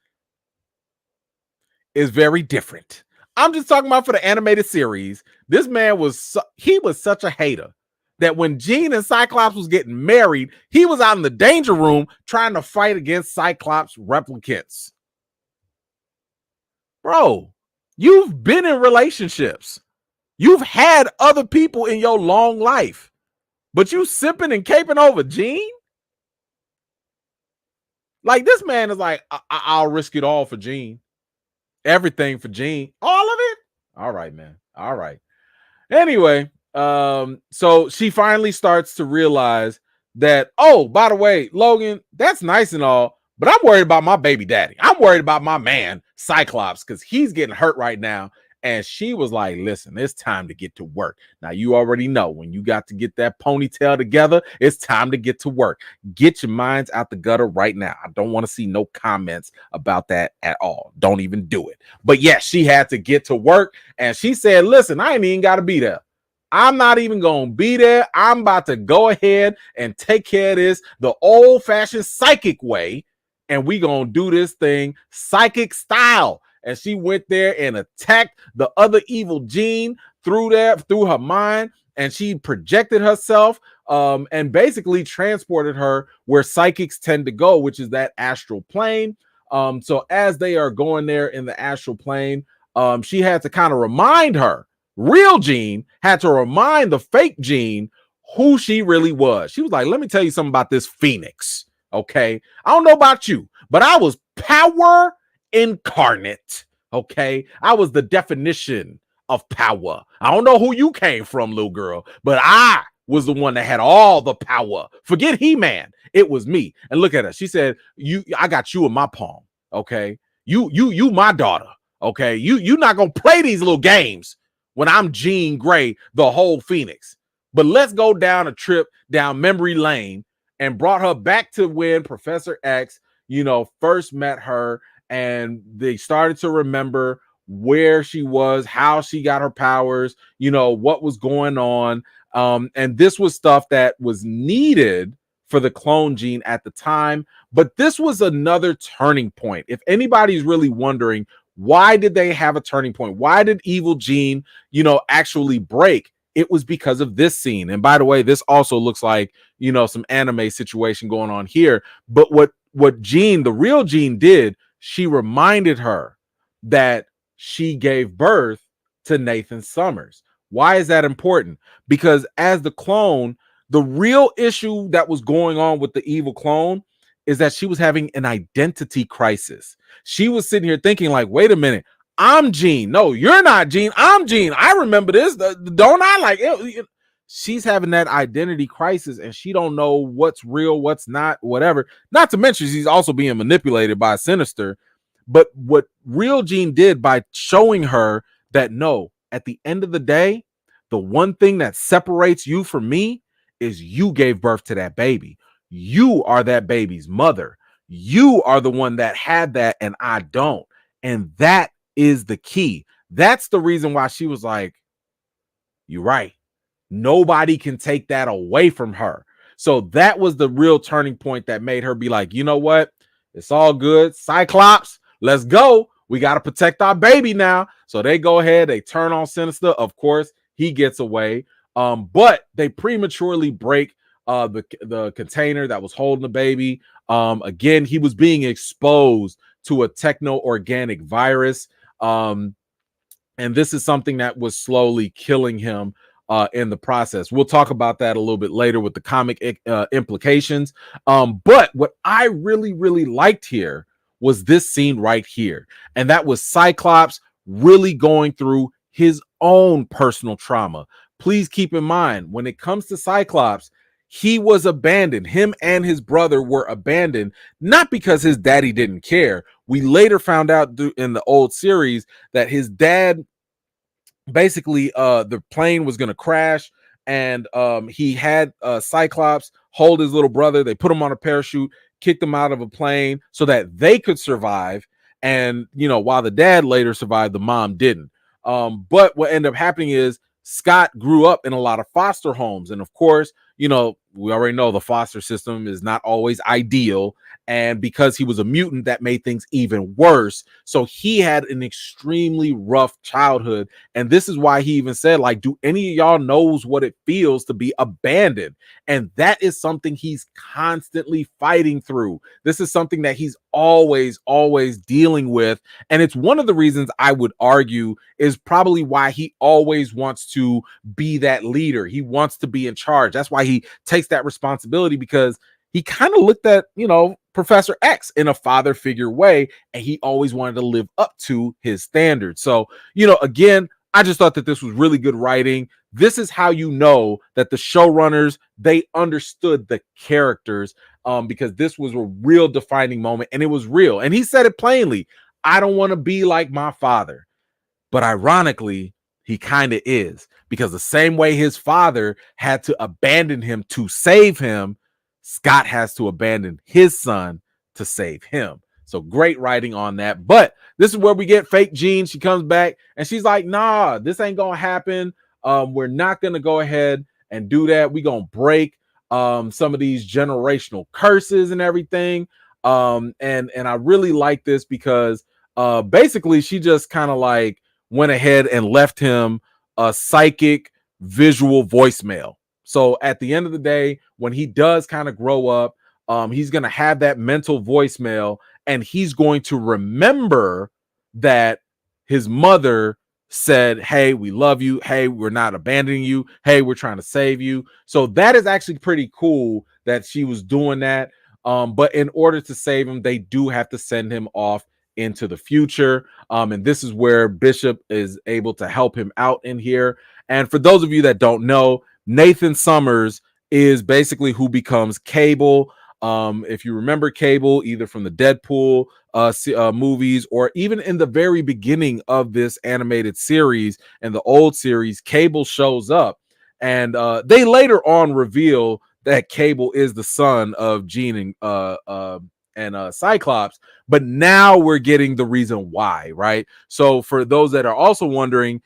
Speaker 1: is very different. I'm just talking about for the animated series. This man was such a hater that when Jean and Cyclops was getting married, he was out in the danger room trying to fight against Cyclops replicants. Bro, you've been in relationships. You've had other people in your long life, but you sipping and caping over Jean? Like, this man is like, I'll risk it all for Jean. Everything for Jean. All of it? All right, man. All right. Anyway, so she finally starts to realize that, oh, by the way, Logan, that's nice and all, but I'm worried about my baby daddy. I'm worried about my man, Cyclops, because he's getting hurt right now. And she was like, listen, it's time to get to work. Now, you already know when you got to get that ponytail together, it's time to get to work. Get your minds out the gutter right now. I don't want to see no comments about that at all. Don't even do it. But yes, she had to get to work. And she said, listen, I ain't even got to be there. I'm not even going to be there. I'm about to go ahead and take care of this the old-fashioned psychic way. And we going to do this thing psychic style. And she went there and attacked the other evil Jean through her mind. And she projected herself and basically transported her where psychics tend to go, which is that astral plane. So as they are going there in the astral plane, she had to kind of remind her, real Jean had to remind the fake Jean who she really was. She was like, let me tell you something about this Phoenix. Okay. I don't know about you, but I was power incarnate. Okay. I was the definition of power. I don't know who you came from, little girl, but I was the one that had all the power. Forget He-Man. It was me. And look at her. She said, I got you in my palm. Okay. You my daughter. Okay. You not gonna play these little games when I'm Jean Grey, the whole Phoenix. But let's go down a trip down memory lane and brought her back to when Professor X, first met her, and they started to remember where she was, how she got her powers, what was going on. And this was stuff that was needed for the clone gene at the time. But this was another turning point. If anybody's really wondering, why did they have a turning point? Why did Evil Gene, actually break? It was because of this scene. And by the way, this also looks like, some anime situation going on here. But what Jean, the real Jean, did, she reminded her that she gave birth to Nathan Summers. Why is that important? Because as the clone, the real issue that was going on with the evil clone is that she was having an identity crisis. She was sitting here thinking like, wait a minute, I'm Jean. No, you're not Jean. I'm Jean. I remember this. Don't I? Like, she's having that identity crisis and she don't know what's real, what's not, whatever. Not to mention she's also being manipulated by Sinister. But what real Jean did by showing her that no, at the end of the day, the one thing that separates you from me is you gave birth to that baby. You are that baby's mother. You are the one that had that and I don't. And that is the key. That's the reason why she was like, you're right. Nobody can take that away from her. So that was the real turning point that made her be like, you know what? It's all good. Cyclops, let's go. We got to protect our baby now. So they go ahead. They turn on Sinister. Of course, he gets away. But they prematurely break the container that was holding the baby. Again, he was being exposed to a techno-organic virus. And this is something that was slowly killing him in the process. We'll talk about that a little bit later with the comic implications. But what I really, really liked here was this scene right here. And that was Cyclops really going through his own personal trauma. Please keep in mind, when it comes to Cyclops, he was abandoned. Him and his brother were abandoned, not because his daddy didn't care. We later found out in the old series that his dad, basically, the plane was going to crash, and he had Cyclops hold his little brother. They put him on a parachute, kicked him out of a plane so that they could survive. And, while the dad later survived, the mom didn't. But what ended up happening is Scott grew up in a lot of foster homes. And of course, we already know the foster system is not always ideal. And because he was a mutant, that made things even worse. So he had an extremely rough childhood. And this is why he even said, like, do any of y'all knows what it feels to be abandoned? And that is something he's constantly fighting through. This is something that he's always dealing with. And it's one of the reasons I would argue is probably why he always wants to be that leader. He wants to be in charge. That's why he takes that responsibility, because he kind of looked at, Professor X in a father figure way, and he always wanted to live up to his standards. So, again, I just thought that this was really good writing. This is how you know that the showrunners, they understood the characters, because this was a real defining moment, and it was real. And he said it plainly, I don't want to be like my father. But ironically, he kind of is, because the same way his father had to abandon him to save him, Scott has to abandon his son to save him. So great writing on that. But this is where we get fake Jean. She comes back and she's like, nah, this ain't gonna happen. We're not gonna go ahead and do that. We're gonna break some of these generational curses and everything. And I really like this because basically she just kind of like went ahead and left him a psychic visual voicemail. So at the end of the day, when he does kind of grow up, he's going to have that mental voicemail, and he's going to remember that his mother said, hey, we love you. Hey, we're not abandoning you. Hey, we're trying to save you. So that is actually pretty cool that she was doing that. But in order to save him, they do have to send him off into the future. And this is where Bishop is able to help him out in here. And for those of you that don't know, Nathan Summers is basically who becomes Cable. If you remember Cable, either from the Deadpool movies, or even in the very beginning of this animated series and the old series, Cable shows up, and they later on reveal that Cable is the son of Jean and Cyclops. But now we're getting the reason why, right? So for those that are also wondering,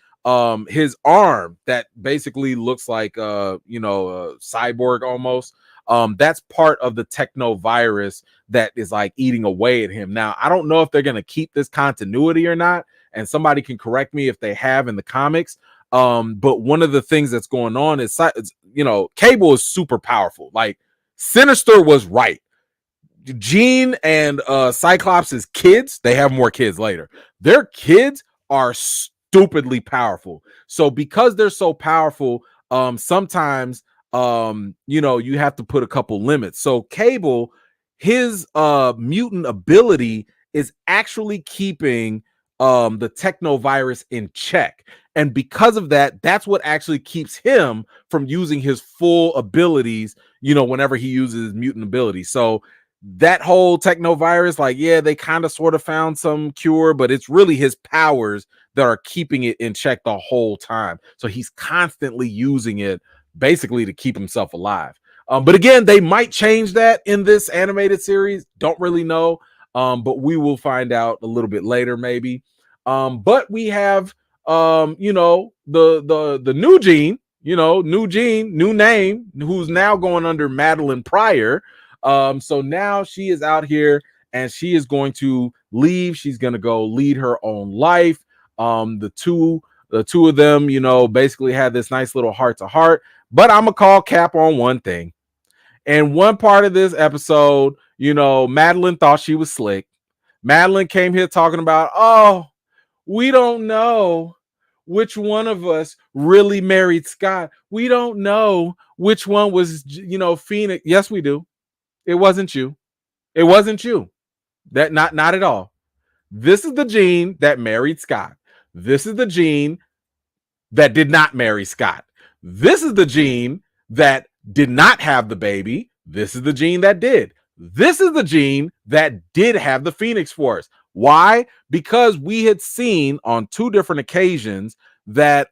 Speaker 1: his arm that basically looks like cyborg almost, that's part of the techno virus that is like eating away at him. Now I don't know if they're going to keep this continuity or not, and somebody can correct me if they have in the comics. But one of the things that's going on is Cable is super powerful. Like, Sinister was right. Jean and Cyclops' kids, they have more kids later. Their kids are stupidly powerful. So because they're so powerful, sometimes you have to put a couple limits. So Cable, his mutant ability is actually keeping the technovirus in check. And because of that, that's what actually keeps him from using his full abilities, whenever he uses his mutant ability. So that whole technovirus, like, yeah, they kind of sort of found some cure, but it's really his powers that are keeping it in check the whole time. So he's constantly using it basically to keep himself alive. But again, they might change that in this animated series. Don't really know. But we will find out a little bit later, maybe. But we have the new Jean, new Jean, new name, who's now going under Madeline Pryor. So now she is out here and she is going to leave. She's going to go lead her own life. The two of them, basically had this nice little heart to heart. But I'm gonna call Cap on one thing. And one part of this episode, Madeline thought she was slick. Madeline came here talking about, oh, we don't know which one of us really married Scott. We don't know which one was, Phoenix. Yes, we do. It wasn't you. It wasn't you. That not at all. This is the Jean that married Scott. This is the Jean that did not marry Scott. This is the Jean that did not have the baby. This is the Jean that did. This is the Jean that did have the Phoenix Force. Why? Because we had seen on two different occasions that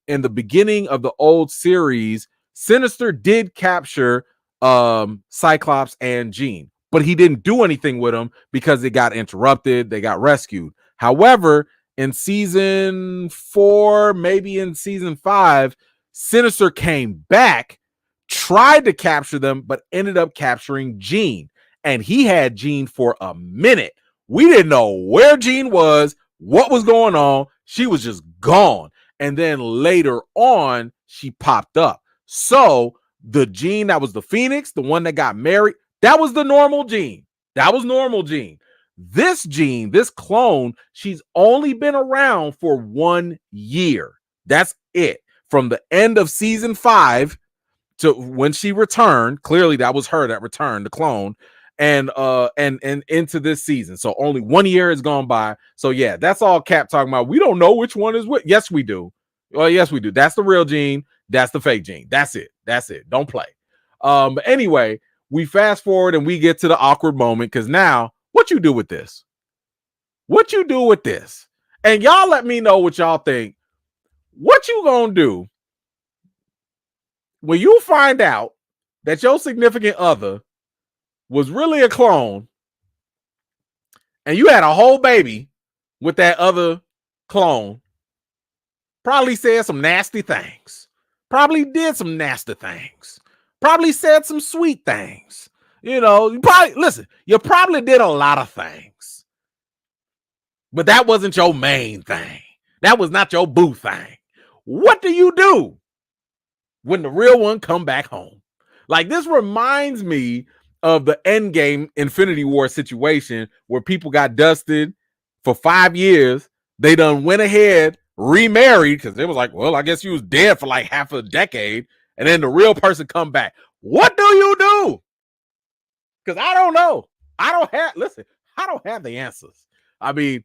Speaker 1: in the beginning of the old series, Sinister did capture Cyclops and Jean, but he didn't do anything with them because it got interrupted. They got rescued. However, in season 4, maybe in season 5, Sinister came back, tried to capture them, but ended up capturing Jean. And he had Jean for a minute. We didn't know where Jean was, what was going on. She was just gone. And then later on, she popped up. So the Jean that was the Phoenix, the one that got married, that was the normal Jean. That was normal Jean. This Jean, this clone, she's only been around for 1 year. That's it. From the end of season 5 to when she returned, clearly that was her that returned, the clone, and into this season. So only 1 year has gone by. So yeah, that's all Cap talking about. We don't know which one is what. Yes, we do. Well, yes, we do. That's the real Jean. That's the fake Jean. That's it. That's it. Don't play. But anyway, we fast forward and we get to the awkward moment because now, what you do with this? What you do with this? And y'all let me know what y'all think. What you gonna do when you find out that your significant other was really a clone and you had a whole baby with that other clone? Probably said some nasty things. Probably did some nasty things. Probably said some sweet things. You probably did a lot of things. But that wasn't your main thing. That was not your boo thing. What do you do when the real one come back home? Like, this reminds me of the Endgame Infinity War situation where people got dusted for 5 years. They done went ahead, remarried, because it was like, well, I guess you was dead for like half a decade, and then the real person come back. What do you do? Because I don't know. I don't have the answers. I mean,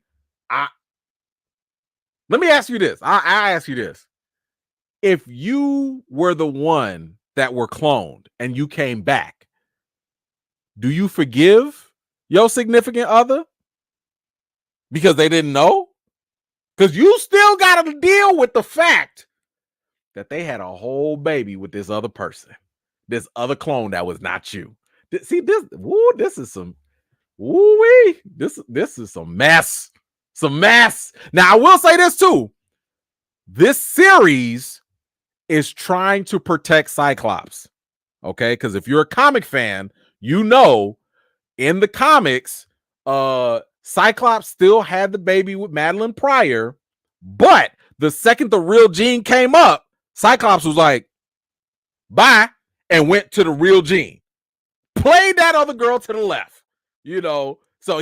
Speaker 1: let me ask you this. I ask you this. If you were the one that were cloned and you came back, do you forgive your significant other? because they didn't know. Because you still got to deal with the fact that they had a whole baby with this other person, this other clone that was not you. See this? Woo, this is some woo-wee. This is some mess. Some mess. Now I will say this too. This series is trying to protect Cyclops. Okay, because if you're a comic fan, you know in the comics, Cyclops still had the baby with Madeline Pryor, but the second the real Jean came up, Cyclops was like, bye, and went to the real Jean. Played that other girl to the left, you know. So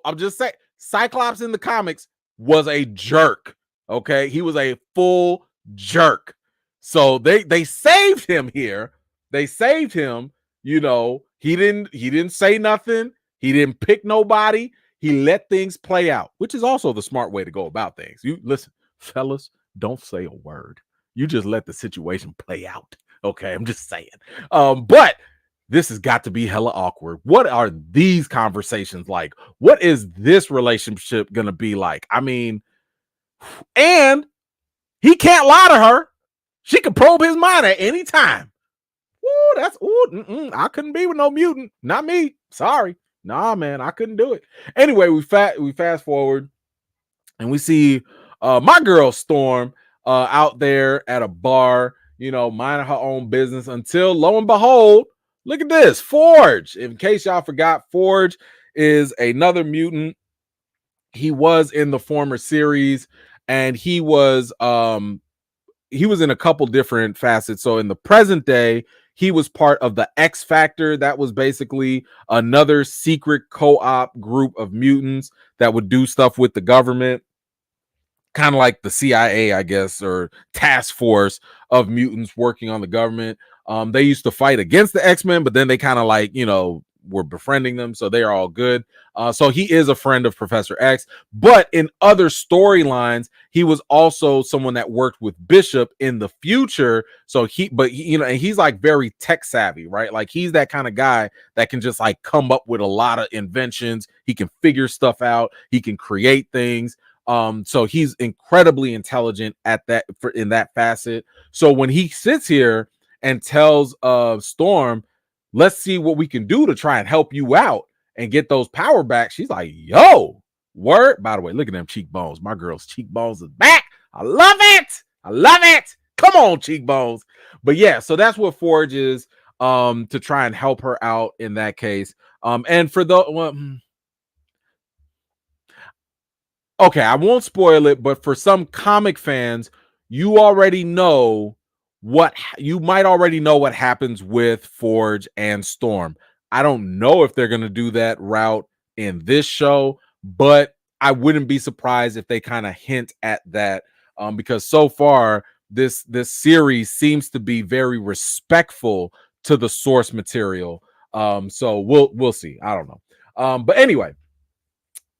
Speaker 1: I'm just saying, Cyclops in the comics was a jerk. Okay, he was a full jerk. So they saved him here. They saved him. You know, he didn't say nothing. He didn't pick nobody. He let things play out, which is also the smart way to go about things. You listen, fellas, don't say a word. You just let the situation play out. Okay, I'm just saying. But this has got to be hella awkward. What are these conversations like? What is this relationship gonna be like? I mean, and he can't lie to her. She can probe his mind at any time. Ooh, that's I couldn't be with no mutant. Not me. Sorry. Nah, man, I couldn't do it. Anyway, we fast forward and we see my girl Storm out there at a bar, you know, minding her own business until lo and behold, look at this. Forge. In case y'all forgot, Forge is another mutant. He was in the former series and he was in a couple different facets. So in the present day, he was part of the X Factor. That was basically another secret co-op group of mutants that would do stuff with the government, kind of like the CIA, I guess, or task force of mutants working on the government. They used to fight against the X-Men, but then they kind of like, you know, were befriending them, so they are all good. So he is a friend of Professor X, but in other storylines, he was also someone that worked with Bishop in the future. So you know, and he's like very tech savvy, right? Like he's that kind of guy that can just like come up with a lot of inventions. He can figure stuff out. He can create things. So he's incredibly intelligent at that in that facet. So when he sits here and tells Storm, let's see what we can do to try and help you out and get those power back, she's like, yo, word. By the way, look at them cheekbones. My girl's cheekbones is back. I love it. I love it. Come on, cheekbones. But yeah, so that's what Forge is, to try and help her out in that case. And for the okay, I won't spoil it, but for some comic fans, you already know you might already know what happens with Forge and Storm. I don't know if they're going to do that route in this show, but I wouldn't be surprised if they kind of hint at that, because so far this series seems to be very respectful to the source material. So we'll see. I don't know. But anyway,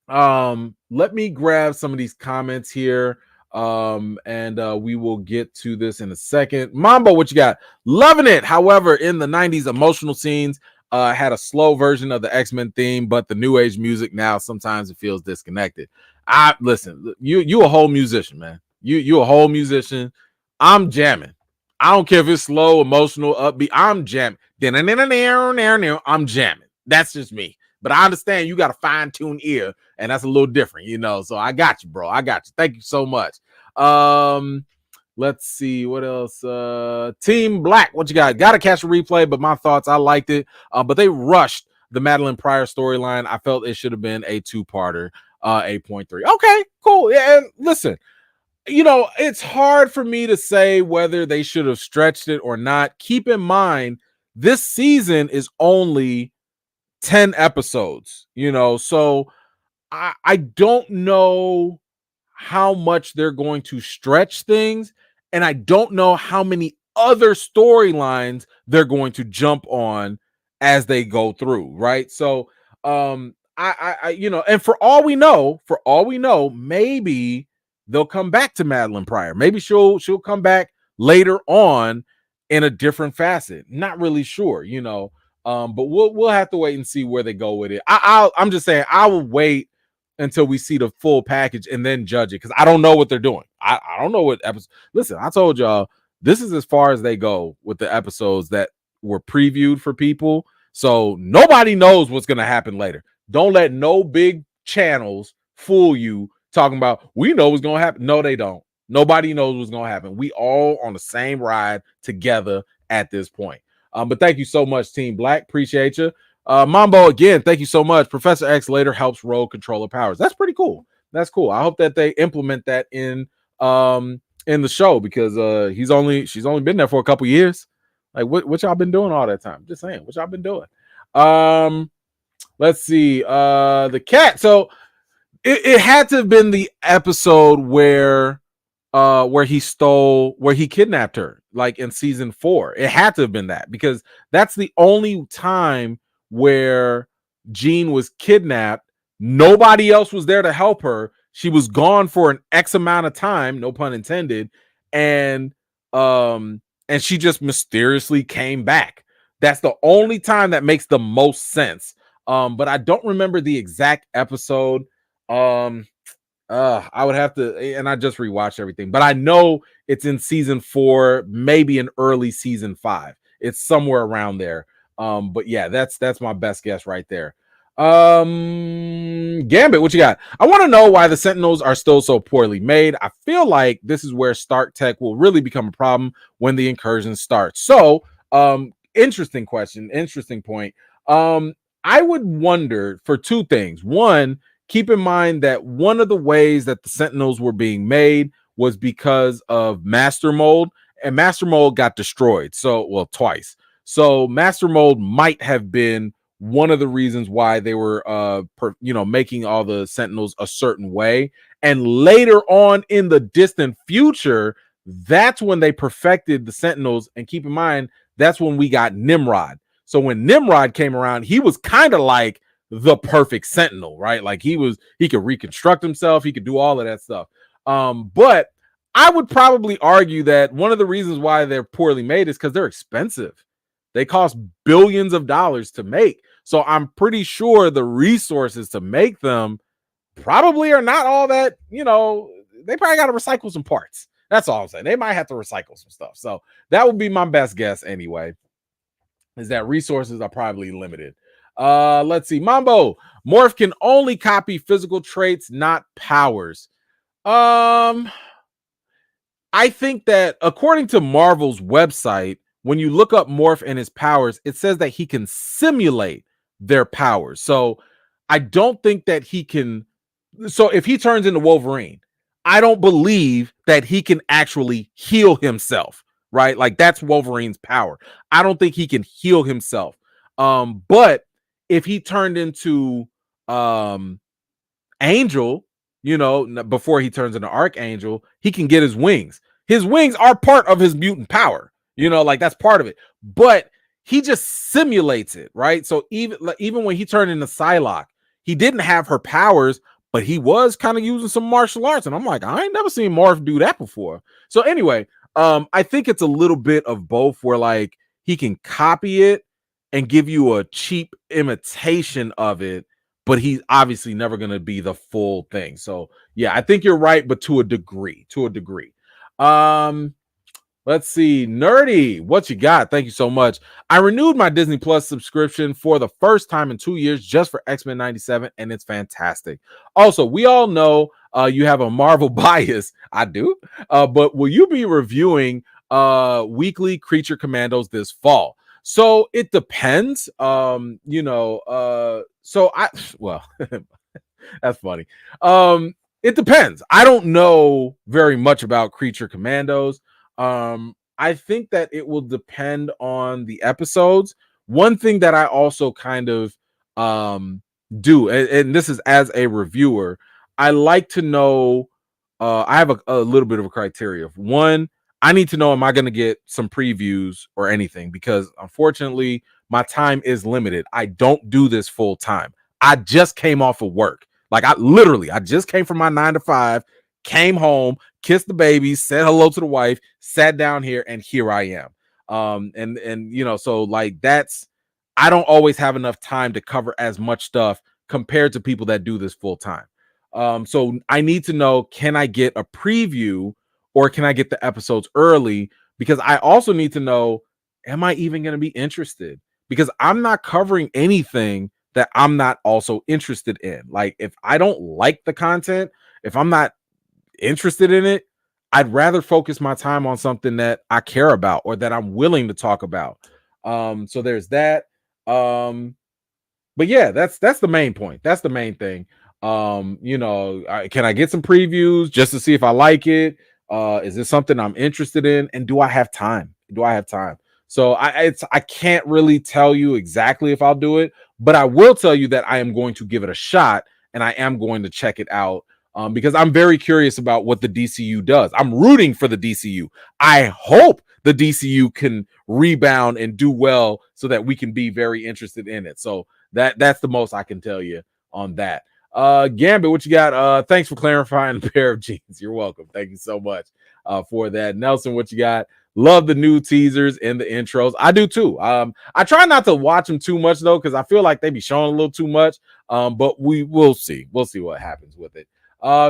Speaker 1: let me grab some of these comments here, and we will get to this in a second. Mambo, what you got? Loving it. However, in the 90s, emotional scenes had a slow version of the X-Men theme, but the new age music now sometimes it feels disconnected. I listen, you a whole musician, man. You a whole musician. I'm jamming. I don't care if it's slow, emotional, upbeat. I'm jamming. I'm jamming. That's just me. But I understand you got a fine-tuned ear, and that's a little different, you know. So I got you, bro. I got you. Thank you so much. Let's see what else. Team Black, what you got? Gotta catch a replay, but my thoughts, I liked it. But they rushed the Madeline Pryor storyline. I felt it should have been a two-parter, 8.3. Okay, cool. Yeah, and listen, you know, it's hard for me to say whether they should have stretched it or not. Keep in mind, this season is only 10 episodes, you know, so I don't know how much they're going to stretch things, and I don't know how many other storylines they're going to jump on as they go through, right? So I you know, and for all we know, maybe they'll come back to Madeline Pryor. Maybe she'll come back later on in a different facet. Not really sure, you know. But we'll have to wait and see where they go with it. I'm just saying I will wait until we see the full package and then judge it, because I don't know what they're doing. I don't know what episode. Listen, I told y'all this is as far as they go with the episodes that were previewed for people. So nobody knows what's going to happen later. Don't let no big channels fool you talking about we know what's going to happen. No, they don't. Nobody knows what's going to happen. We all on the same ride together at this point. But thank you so much, Team Black. Appreciate you. Mambo, again, thank you so much. Professor X later helps Rogue controller powers. That's pretty cool. That's cool. I hope that they implement that in the show, because she's only been there for a couple years. Like, what y'all been doing all that time? Just saying, what y'all been doing? Let's see. The cat. So it had to have been the episode where he kidnapped her, like in season 4. It had to have been that, because that's the only time where Jean was kidnapped. Nobody else was there to help her. She was gone for an X amount of time, no pun intended, and she just mysteriously came back. That's the only time that makes the most sense. But I don't remember the exact episode. I would have to, and I just rewatched everything, but I know it's in season 4, maybe in early season 5. It's somewhere around there. But yeah, that's my best guess right there. Gambit, what you got? I want to know why the Sentinels are still so poorly made. I feel like this is where Stark Tech will really become a problem when the incursion starts. So, interesting question, interesting point. I would wonder for 2 things. One, keep in mind that one of the ways that the Sentinels were being made was because of Master Mold, and Master Mold got destroyed. So, well, twice. So Master Mold might have been one of the reasons why they were making all the Sentinels a certain way. And later on in the distant future, that's when they perfected the Sentinels. And keep in mind, that's when we got Nimrod. So when Nimrod came around, he was kind of like the perfect Sentinel, right? Like he could reconstruct himself, he could do all of that stuff. But I would probably argue that one of the reasons why they're poorly made is because they're expensive. They cost billions of dollars to make. So I'm pretty sure the resources to make them probably are not all that, they probably got to recycle some parts. That's all I'm saying. They might have to recycle some stuff. So that would be my best guess anyway, is that resources are probably limited. Let's see. Mambo, Morph can only copy physical traits, not powers. I think that according to Marvel's website, when you look up Morph and his powers, it says that he can simulate their powers. So I don't think that he can. So if he turns into Wolverine, I don't believe that he can actually heal himself, right? Like that's Wolverine's power. I don't think he can heal himself. But if he turned into Angel, before he turns into Archangel, he can get his wings. His wings are part of his mutant power. Like that's part of it. But he just simulates it, right? So even when he turned into Psylocke, he didn't have her powers, but he was kind of using some martial arts. And I'm like, I ain't never seen Morph do that before. So anyway, I think it's a little bit of both, where like he can copy it and give you a cheap imitation of it, but he's obviously never going to be the full thing. So yeah, I think you're right, but to a degree. Let's see. Nerdy, what you got? Thank you so much. I renewed my Disney Plus subscription for the first time in 2 years just for X-Men 97, and it's fantastic. Also, we all know you have a Marvel bias. I do. But will you be reviewing weekly Creature Commandos this fall? So it depends. Well, that's funny. It depends. I don't know very much about Creature Commandos. I think that it will depend on the episodes. One thing that I also kind of do, and this is as a reviewer, I like to know, I have a little bit of a criteria. One, I need to know, am I going to get some previews or anything? Because unfortunately, my time is limited. I don't do this full time. I just came off of work. Like I just came from my 9 to 5, came home, kissed the babies, said hello to the wife, sat down here, and here I am. So like I don't always have enough time to cover as much stuff compared to people that do this full time. So I need to know, can I get a preview or can I get the episodes early? Because I also need to know, am I even going to be interested? Because I'm not covering anything that I'm not also interested in. Like, if I don't like the content, if I'm not interested in it, I'd rather focus my time on something that I care about or that I'm willing to talk about. So there's that. But yeah, that's the main point. That's the main thing. Can I get some previews just to see if I like it? Is this something I'm interested in? And do I have time? Do I have time? So I can't really tell you exactly if I'll do it, but I will tell you that I am going to give it a shot and I am going to check it out. Because I'm very curious about what the DCU does. I'm rooting for the DCU. I hope the DCU can rebound and do well so that we can be very interested in it. So that's the most I can tell you on that. Gambit, what you got? Thanks for clarifying the pair of jeans. You're welcome. Thank you so much for that. Nelson, what you got? Love the new teasers and the intros. I do too. I try not to watch them too much though, because I feel like they be showing a little too much. But we'll see. We'll see what happens with it.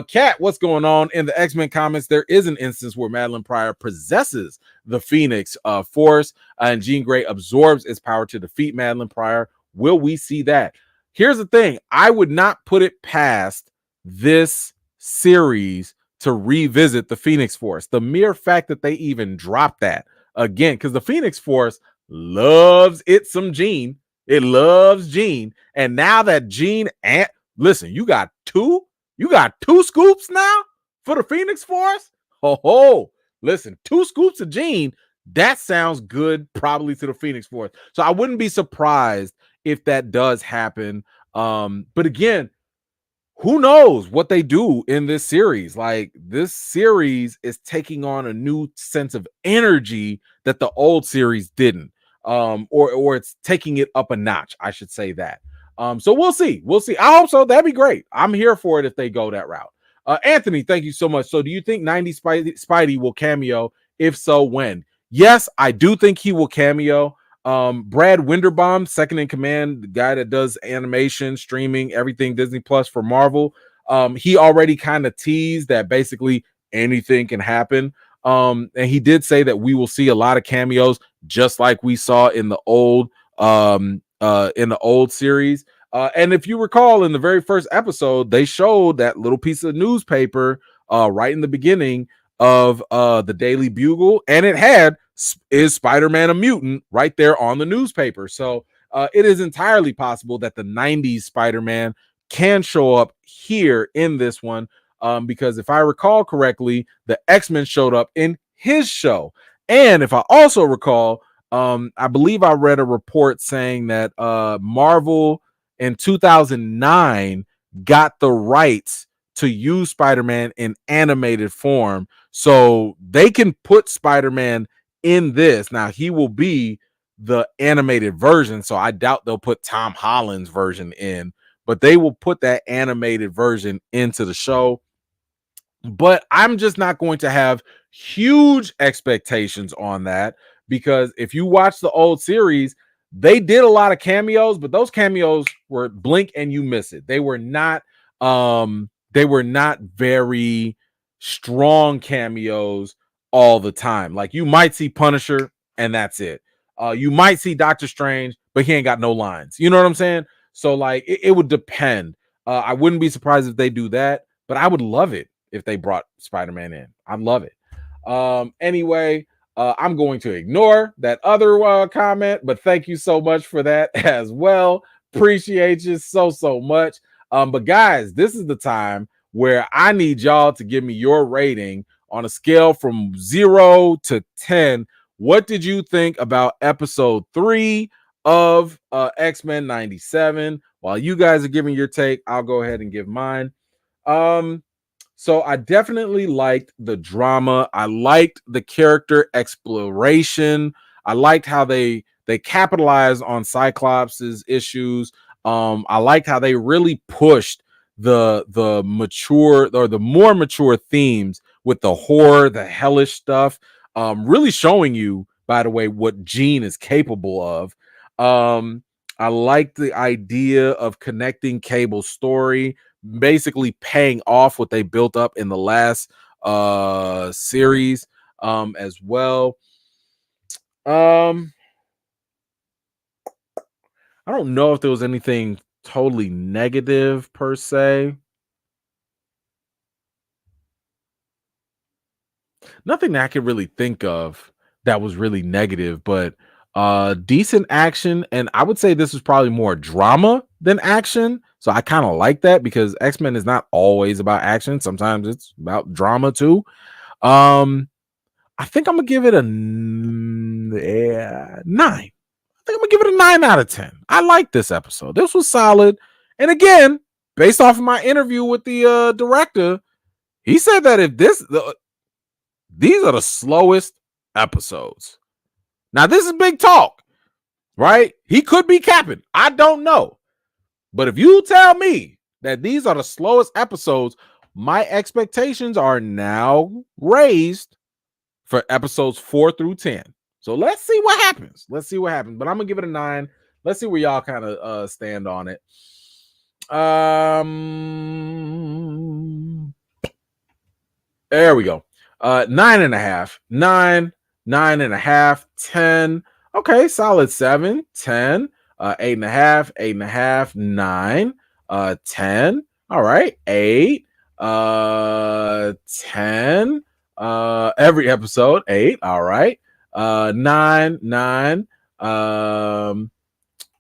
Speaker 1: Kat, what's going on? In the X-Men comments, there is an instance where Madeline Pryor possesses the Phoenix Force, and Jean Grey absorbs its power to defeat Madeline Pryor. Will we see that? Here's the thing. I would not put it past this series to revisit the Phoenix Force. The mere fact that they even dropped that again, because the Phoenix Force loves it some Jean. It loves Jean. And now that Jean and listen, you got two scoops now for the Phoenix Force. Listen, 2 scoops of Jean. That sounds good, probably to the Phoenix Force. So I wouldn't be surprised if that does happen. But again, who knows what they do in this series? Like, this series is taking on a new sense of energy that the old series didn't. Or it's taking it up a notch, I should say that. So we'll see. We'll see. I hope so. That'd be great. I'm here for it if they go that route. Anthony, thank you so much. So do you think 90s Spidey will cameo? If so, when? Yes, I do think he will cameo. Brad Winderbaum, second in command, the guy that does animation, streaming, everything Disney Plus for Marvel. He already kind of teased that basically anything can happen. And he did say that we will see a lot of cameos, just like we saw in the old series. And if you recall, in the very first episode, they showed that little piece of newspaper right in the beginning of the Daily Bugle, and it had "Is Spider-Man a Mutant?" right there on the newspaper. So it is entirely possible that the 90s Spider-Man can show up here in this one, because if I recall correctly, the X-Men showed up in his show. And if I also recall, I believe I read a report saying that Marvel in 2009 got the rights to use Spider-Man in animated form, so they can put Spider-Man in this. Now, he will be the animated version, so I doubt they'll put Tom Holland's version in, but they will put that animated version into the show. But I'm just not going to have huge expectations on that, because if you watch the old series, they did a lot of cameos, but those cameos were blink and you miss it. They were not very strong cameos all the time. Like, you might see Punisher and that's it. You might see Doctor Strange, but he ain't got no lines. You know what I'm saying? So like, it would depend. I wouldn't be surprised if they do that, but I would love it if they brought Spider-Man in. I'd love it. Anyway, I'm going to ignore that other comment, but thank you so much for that as well. Appreciate you so much. But guys, this is the time where I need y'all to give me your rating on a scale from 0 to 10. What did you think about episode 3 of X-Men 97? While you guys are giving your take, I'll go ahead and give mine. So I definitely liked the drama. I liked the character exploration. I liked how they capitalized on Cyclops's issues. I liked how they really pushed the mature, or the more mature themes with the horror, the hellish stuff. Really showing you, by the way, what Jean is capable of. I like the idea of connecting Cable's story basically paying off what they built up in the last series as well. I don't know if there was anything totally negative per se. Nothing that I could really think of that was really negative, but decent action. And I would say this is probably more drama than action. So I kind of like that because X-Men is not always about action. Sometimes it's about drama too. I think I'm gonna give it a 9. I think I'm gonna give it a 9 out of 10. I like this episode. This was solid. And again, based off of my interview with the director, he said that if these are the slowest episodes. Now, this is big talk, right? He could be capping. I don't know. But if you tell me that these are the slowest episodes, my expectations are now raised for episodes 4 through 10. So let's see what happens. Let's see what happens. But I'm gonna give it a 9. Let's see where y'all kind of stand on it. There we go. 9.5, 9.5, 10. Okay, solid 7, 10, 8.5, 8.5, 9, 10. All right, 8, 10. Every episode, 8. All right. 9, 9.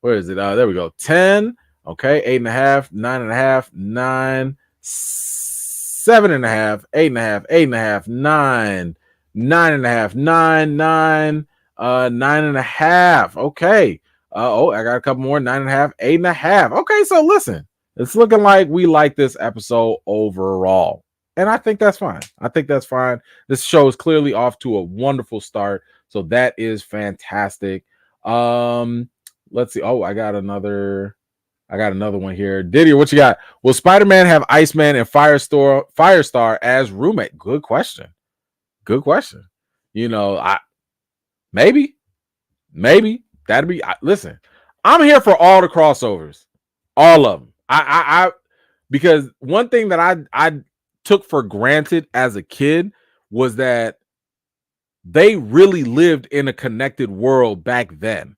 Speaker 1: Where is it? There we go. 10. Okay, 8.5, 9.5, 9, 7.5, 8.5, 8.5, 9, 9.5, 9, 9, 9.5. Okay. I got a couple more. 9.5, 8.5. Okay, so listen, it's looking like we like this episode overall. And I think that's fine. I think that's fine. This show is clearly off to a wonderful start. So that is fantastic. Let's see. Oh, I got another one here. Didier, what you got? Will Spider-Man have Iceman and Firestar as roommate? Good question. Good question. You know, maybe that'd be. Listen, I'm here for all the crossovers, all of them. I because one thing that I took for granted as a kid was that they really lived in a connected world back then.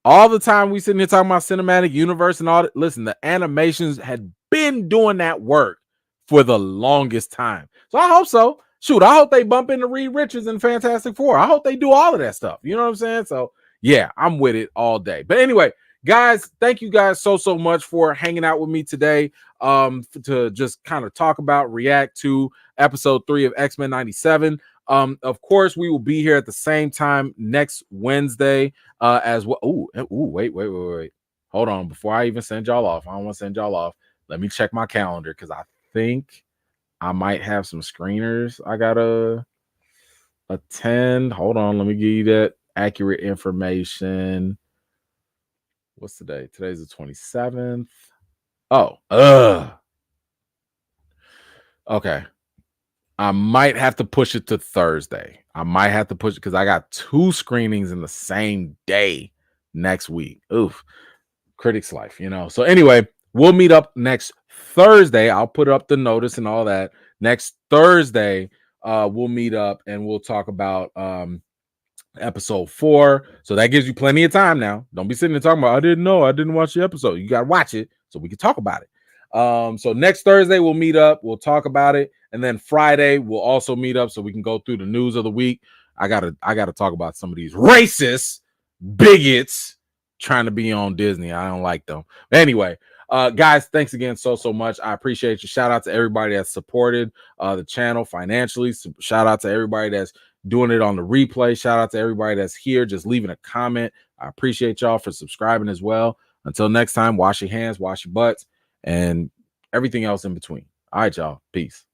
Speaker 1: All the time we sitting here talking about cinematic universe and all that. Listen, the animations had been doing that work for the longest time. So I hope so. Shoot, I hope they bump into Reed Richards and Fantastic Four. I hope they do all of that stuff. You know what I'm saying? So yeah, I'm with it all day. But anyway, guys, thank you guys so much for hanging out with me today. To just kind of talk about, react to episode 3 of X-Men 97. Of course, we will be here at the same time next Wednesday as well. Wait. Hold on. Before I even send y'all off, I don't want to send y'all off. Let me check my calendar because I think I might have some screeners I gotta attend. Hold on. Let me give you that accurate information. What's today? Today's the 27th. Okay. I might have to push it to Thursday. I might have to push it because I got 2 screenings in the same day next week. Oof. Critics life, you know. So anyway, we'll meet up next Thursday. I'll put up the notice and all that. Next Thursday, we'll meet up and we'll talk about episode 4. So that gives you plenty of time now. Don't be sitting there talking about, I didn't watch the episode. You got to watch it so we can talk about it. So next Thursday we'll meet up, we'll talk about it, and then Friday we'll also meet up so we can go through the news of the week. I gotta talk about some of these racist bigots trying to be on Disney. I don't like them. But anyway, guys, thanks again so much. I appreciate you. Shout out to everybody that's supported the channel financially. Shout out to everybody that's doing it on the replay. Shout out to everybody that's here just leaving a comment. I appreciate y'all for subscribing as well. Until next time, wash your hands, wash your butts, and everything else in between. All right, y'all. Peace.